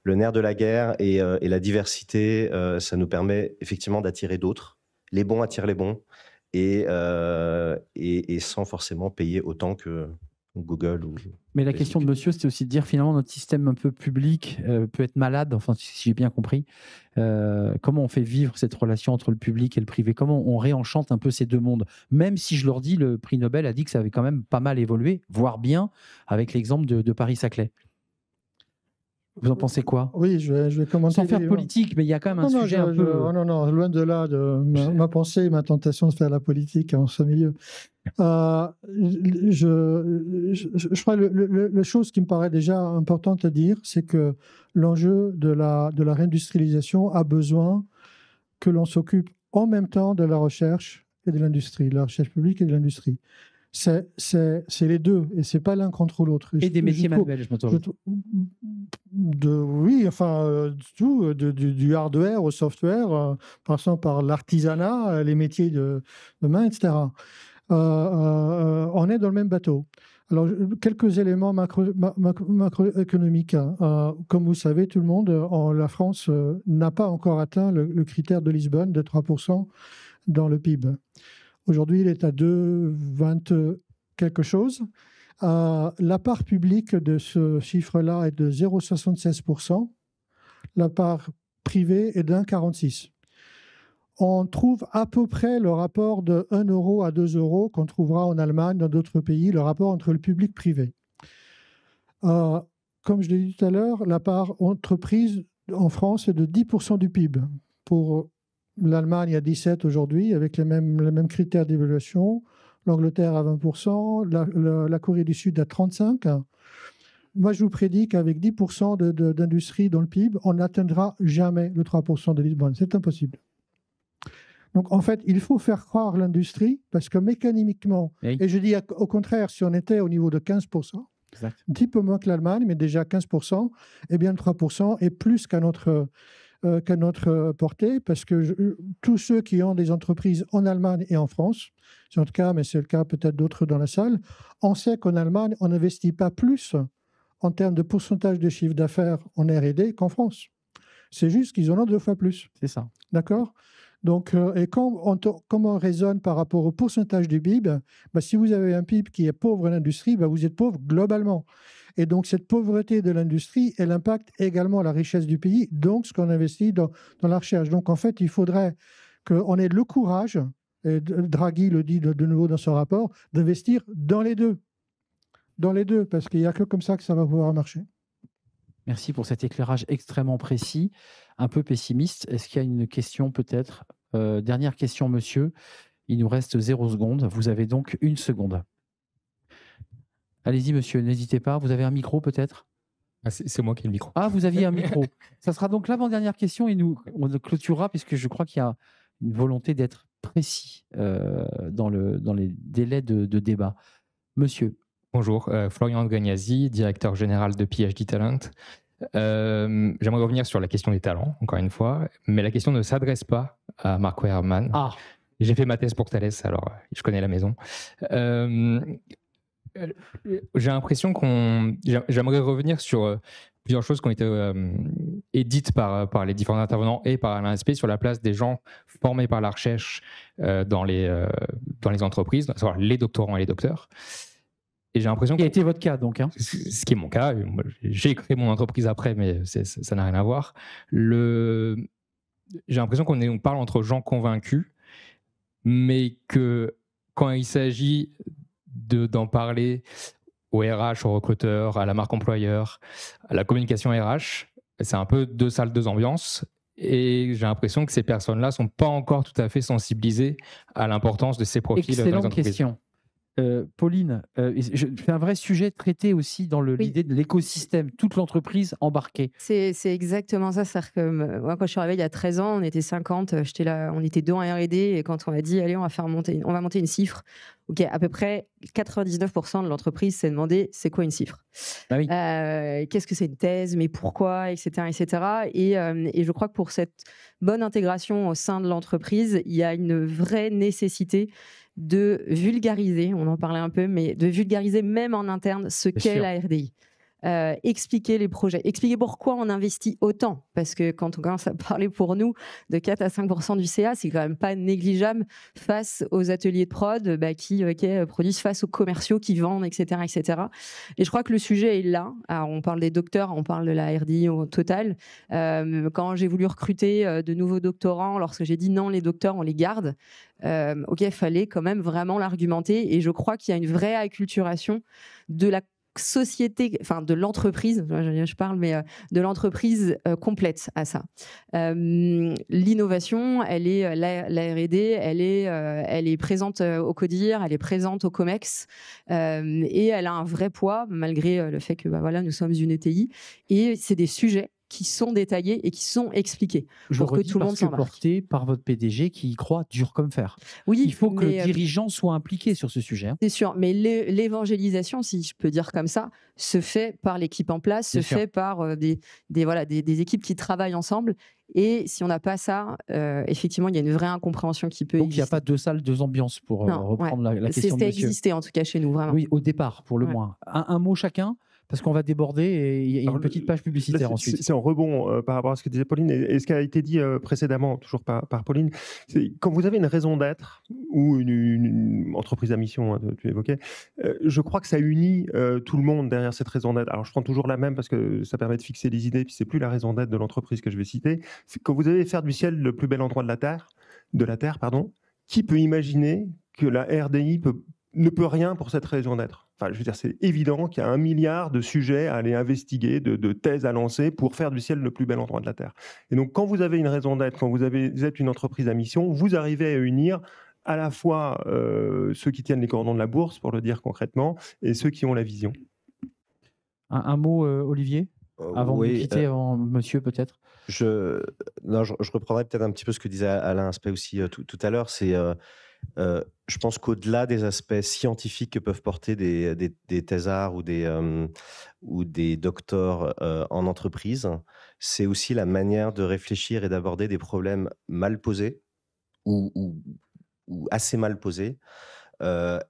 le nerf de la guerre et la diversité, ça nous permet effectivement d'attirer d'autres. Les bons attirent les bons et sans forcément payer autant que Google. Mais la question de monsieur, c'était aussi de dire finalement notre système un peu public peut être malade, enfin si j'ai bien compris. Comment on fait vivre cette relation entre le public et le privé? Comment on réenchante un peu ces deux mondes? Même si je leur dis, le prix Nobel a dit que ça avait quand même pas mal évolué, voire bien, avec l'exemple de Paris-Saclay. Vous en pensez quoi? Oui, je vais commenter. Sans faire politique, mais il y a quand même un sujet un peu... Non, loin de là, ma pensée, ma tentation de faire la politique en ce milieu. Je crois que la chose qui me paraît déjà importante à dire, c'est que l'enjeu de la réindustrialisation a besoin que l'on s'occupe en même temps de la recherche et de l'industrie, de la recherche publique et de l'industrie. C'est les deux, et c'est pas l'un contre l'autre. Et des métiers manuels, je m'entends. Oui, enfin, tout, du hardware au software, passant par l'artisanat, les métiers de main, etc. On est dans le même bateau. Alors, quelques éléments macroéconomiques. Comme vous savez, tout le monde, la France n'a pas encore atteint le critère de Lisbonne de 3% dans le PIB. Aujourd'hui, il est à 2,20 quelque chose. La part publique de ce chiffre-là est de 0,76%. La part privée est d'1,46%. On trouve à peu près le rapport de 1 euro à 2 euros qu'on trouvera en Allemagne, dans d'autres pays, le rapport entre le public et le privé. Comme je l'ai dit tout à l'heure, la part entreprise en France est de 10% du PIB. Pour l'Allemagne, il y a 17 aujourd'hui, avec les mêmes critères d'évaluation. L'Angleterre à 20%, la Corée du Sud à 35%. Moi, je vous prédis qu'avec 10% d'industrie dans le PIB, on n'atteindra jamais le 3% de Lisbonne. C'est impossible. Donc, en fait, il faut faire croire l'industrie, parce que mécaniquement, oui. Et je dis au contraire, si on était au niveau de 15%, exact. Un petit peu moins que l'Allemagne, mais déjà 15%, eh bien le 3% est plus qu'à notre portée, parce que tous ceux qui ont des entreprises en Allemagne et en France, c'est notre cas, mais c'est le cas peut-être d'autres dans la salle, on sait qu'en Allemagne, on n'investit pas plus en termes de pourcentage de chiffre d'affaires en R&D qu'en France. C'est juste qu'ils en ont 2 fois plus. C'est ça. D'accord ? Donc, et comme on raisonne par rapport au pourcentage du PIB, si vous avez un PIB qui est pauvre en industrie, vous êtes pauvre globalement. Et donc, cette pauvreté de l'industrie, elle impacte également la richesse du pays, donc ce qu'on investit dans la recherche. Donc, en fait, il faudrait qu'on ait le courage, et Draghi le dit de nouveau dans son rapport, d'investir dans les deux. Dans les deux, parce qu'il n'y a que comme ça que ça va pouvoir marcher. Merci pour cet éclairage extrêmement précis, un peu pessimiste. Est-ce qu'il y a une question peut-être? Dernière question, monsieur. Il nous reste 0 seconde. Vous avez donc 1 seconde. Allez-y, monsieur, n'hésitez pas. Vous avez un micro peut-être? C'est moi qui ai le micro. Ah, vous aviez un micro. Ça sera donc l'avant-dernière question et on clôturera, puisque je crois qu'il y a une volonté d'être précis dans les délais de débat. Monsieur. Bonjour, Florian Gagnasi, directeur général de PhD Talent. J'aimerais revenir sur la question des talents, encore une fois, mais la question ne s'adresse pas à Marco Herrmann. Ah. J'ai fait ma thèse pour Thales, alors je connais la maison. J'ai l'impression j'aimerais revenir sur plusieurs choses qui ont été dites par les différents intervenants et par Alain Aspect sur la place des gens formés par la recherche dans les entreprises, à savoir les doctorants et les docteurs. Et j'ai l'impression qui a été votre cas, donc. Hein. Ce qui est mon cas. J'ai créé mon entreprise après, mais ça n'a rien à voir. J'ai l'impression qu'on parle entre gens convaincus, mais que quand il s'agit d'en parler au RH, aux recruteurs, à la marque employeur, à la communication RH, c'est un peu 2 salles, 2 ambiances. Et j'ai l'impression que ces personnes-là ne sont pas encore tout à fait sensibilisées à l'importance de ces profils dans les entreprises. Excellente question. Pauline, c'est un vrai sujet traité aussi dans l'idée de l'écosystème, toute l'entreprise embarquée. C'est exactement ça. C'est-à-dire que moi, quand je suis arrivée il y a 13 ans, on était 50, j'étais là, on était 2 en R&D, et quand on a dit, allez, on va monter une cifre, ok, à peu près 99% de l'entreprise s'est demandé, c'est quoi une cifre? Ah oui. Qu'est-ce que c'est une thèse? Mais pourquoi? Etc. Et je crois que pour cette bonne intégration au sein de l'entreprise, il y a une vraie nécessité de vulgariser, on en parlait un peu, mais de vulgariser même en interne ce qu'est la RDI. expliquer les projets, expliquer pourquoi on investit autant. Parce que quand on commence à parler pour nous de 4 à 5% du CA, c'est quand même pas négligeable face aux ateliers de prod qui produisent, face aux commerciaux qui vendent, etc., etc. Et je crois que le sujet est là. Alors, on parle des docteurs, on parle de la RDI au total. Quand j'ai voulu recruter de nouveaux doctorants, lorsque j'ai dit non, les docteurs, on les garde, il fallait quand même vraiment l'argumenter. Et je crois qu'il y a une vraie acculturation de la société, enfin de l'entreprise, je parle, mais de l'entreprise complète à ça. L'innovation, elle est la R&D, elle est présente au CODIR, elle est présente au COMEX, et elle a un vrai poids malgré le fait que nous sommes une ETI, et c'est des sujets qui sont détaillés et qui sont expliqués pour que tout le monde s'embarque. Porté par votre PDG qui y croit dur comme fer. Oui, il faut que le dirigeant soit impliqué sur ce sujet. C'est sûr, mais l'évangélisation, si je peux dire comme ça, se fait par l'équipe en place, se fait par des équipes qui travaillent ensemble. Et si on n'a pas ça, effectivement, il y a une vraie incompréhension qui peut exister. Donc il n'y a pas 2 salles, 2 ambiances pour reprendre la question de monsieur. C'était existé en tout cas chez nous, vraiment. Oui, au départ, pour le moins. Un mot chacun, parce qu'on va déborder et il y a une petite page publicitaire ensuite. C'est en rebond par rapport à ce que disait Pauline et ce qui a été dit précédemment, toujours par Pauline. Quand vous avez une raison d'être ou une entreprise à mission, tu évoquais, je crois que ça unit tout le monde derrière cette raison d'être. Alors je prends toujours la même parce que ça permet de fixer les idées, puis c'est plus la raison d'être de l'entreprise que je vais citer. C'est quand vous allez faire du ciel le plus bel endroit de la Terre, qui peut imaginer que la RDI ne peut rien pour cette raison d'être? Enfin, je veux dire, c'est évident qu'il y a 1 milliard de sujets à aller investiguer, de thèses à lancer pour faire du ciel le plus bel endroit de la Terre. Et donc, quand vous avez une raison d'être, quand vous êtes une entreprise à mission, vous arrivez à unir à la fois ceux qui tiennent les cordons de la bourse, pour le dire concrètement, et ceux qui ont la vision. Un mot, Olivier, avant de quitter, avant monsieur peut-être. Je reprendrai peut-être un petit peu ce que disait Alain Aspect aussi tout à l'heure. C'est je pense qu'au-delà des aspects scientifiques que peuvent porter des thésards ou des docteurs en entreprise, c'est aussi la manière de réfléchir et d'aborder des problèmes mal posés ou assez mal posés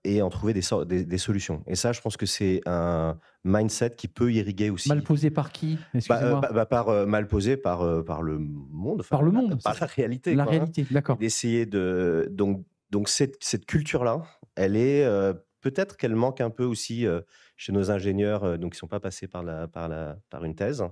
et en trouver des solutions. Et ça, je pense que c'est un mindset qui peut irriguer aussi. Mal posé par qui? Mal posé par le monde. Par le monde. Par la réalité. La réalité, d'accord. D'essayer de... Donc cette culture-là, elle est peut-être qu'elle manque un peu aussi chez nos ingénieurs, donc qui ne sont pas passés par une thèse,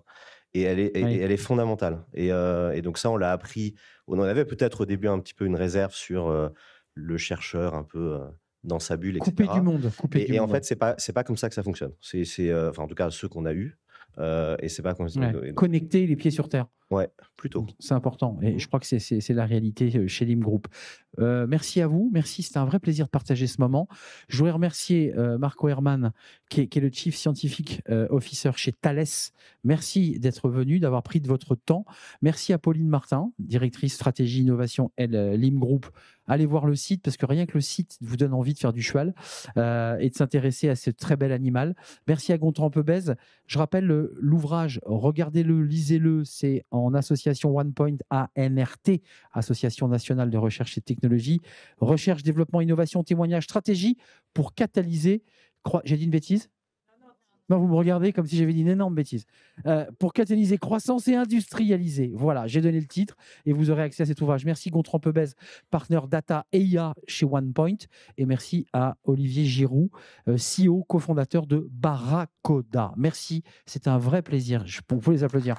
et elle est fondamentale. Et donc ça, on l'a appris. On en avait peut-être au début un petit peu une réserve sur le chercheur un peu dans sa bulle, etc. Coupé du monde. Et en fait, c'est pas comme ça que ça fonctionne. Enfin, en tout cas, ceux qu'on a eus. Et c'est pas comme ça. Connecter les pieds sur terre. Ouais, plutôt. C'est important. Et je crois que c'est la réalité chez Lim Group. Merci à vous. Merci. C'était un vrai plaisir de partager ce moment. Je voudrais remercier Marco Herman, qui est le Chief Scientific Officer chez Thales. Merci d'être venu, d'avoir pris de votre temps. Merci à Pauline Martin, directrice stratégie innovation Lim Group. Allez voir le site, parce que rien que le site vous donne envie de faire du cheval et de s'intéresser à ce très bel animal. Merci à Gontran Pebez. Je rappelle l'ouvrage, regardez-le, lisez-le, c'est en association OnePoint ANRT, Association nationale de recherche et technologie, recherche, développement, innovation, témoignage, stratégie pour catalyser. J'ai dit une bêtise ? Non, vous me regardez comme si j'avais dit une énorme bêtise. Pour catalyser croissance et industrialiser. Voilà, j'ai donné le titre et vous aurez accès à cet ouvrage. Merci Gontran Pebez, partenaire data et IA chez OnePoint. Et merci à Olivier Giroux, CEO, cofondateur de Barracoda. Merci, c'était un vrai plaisir. Vous pouvez les applaudir.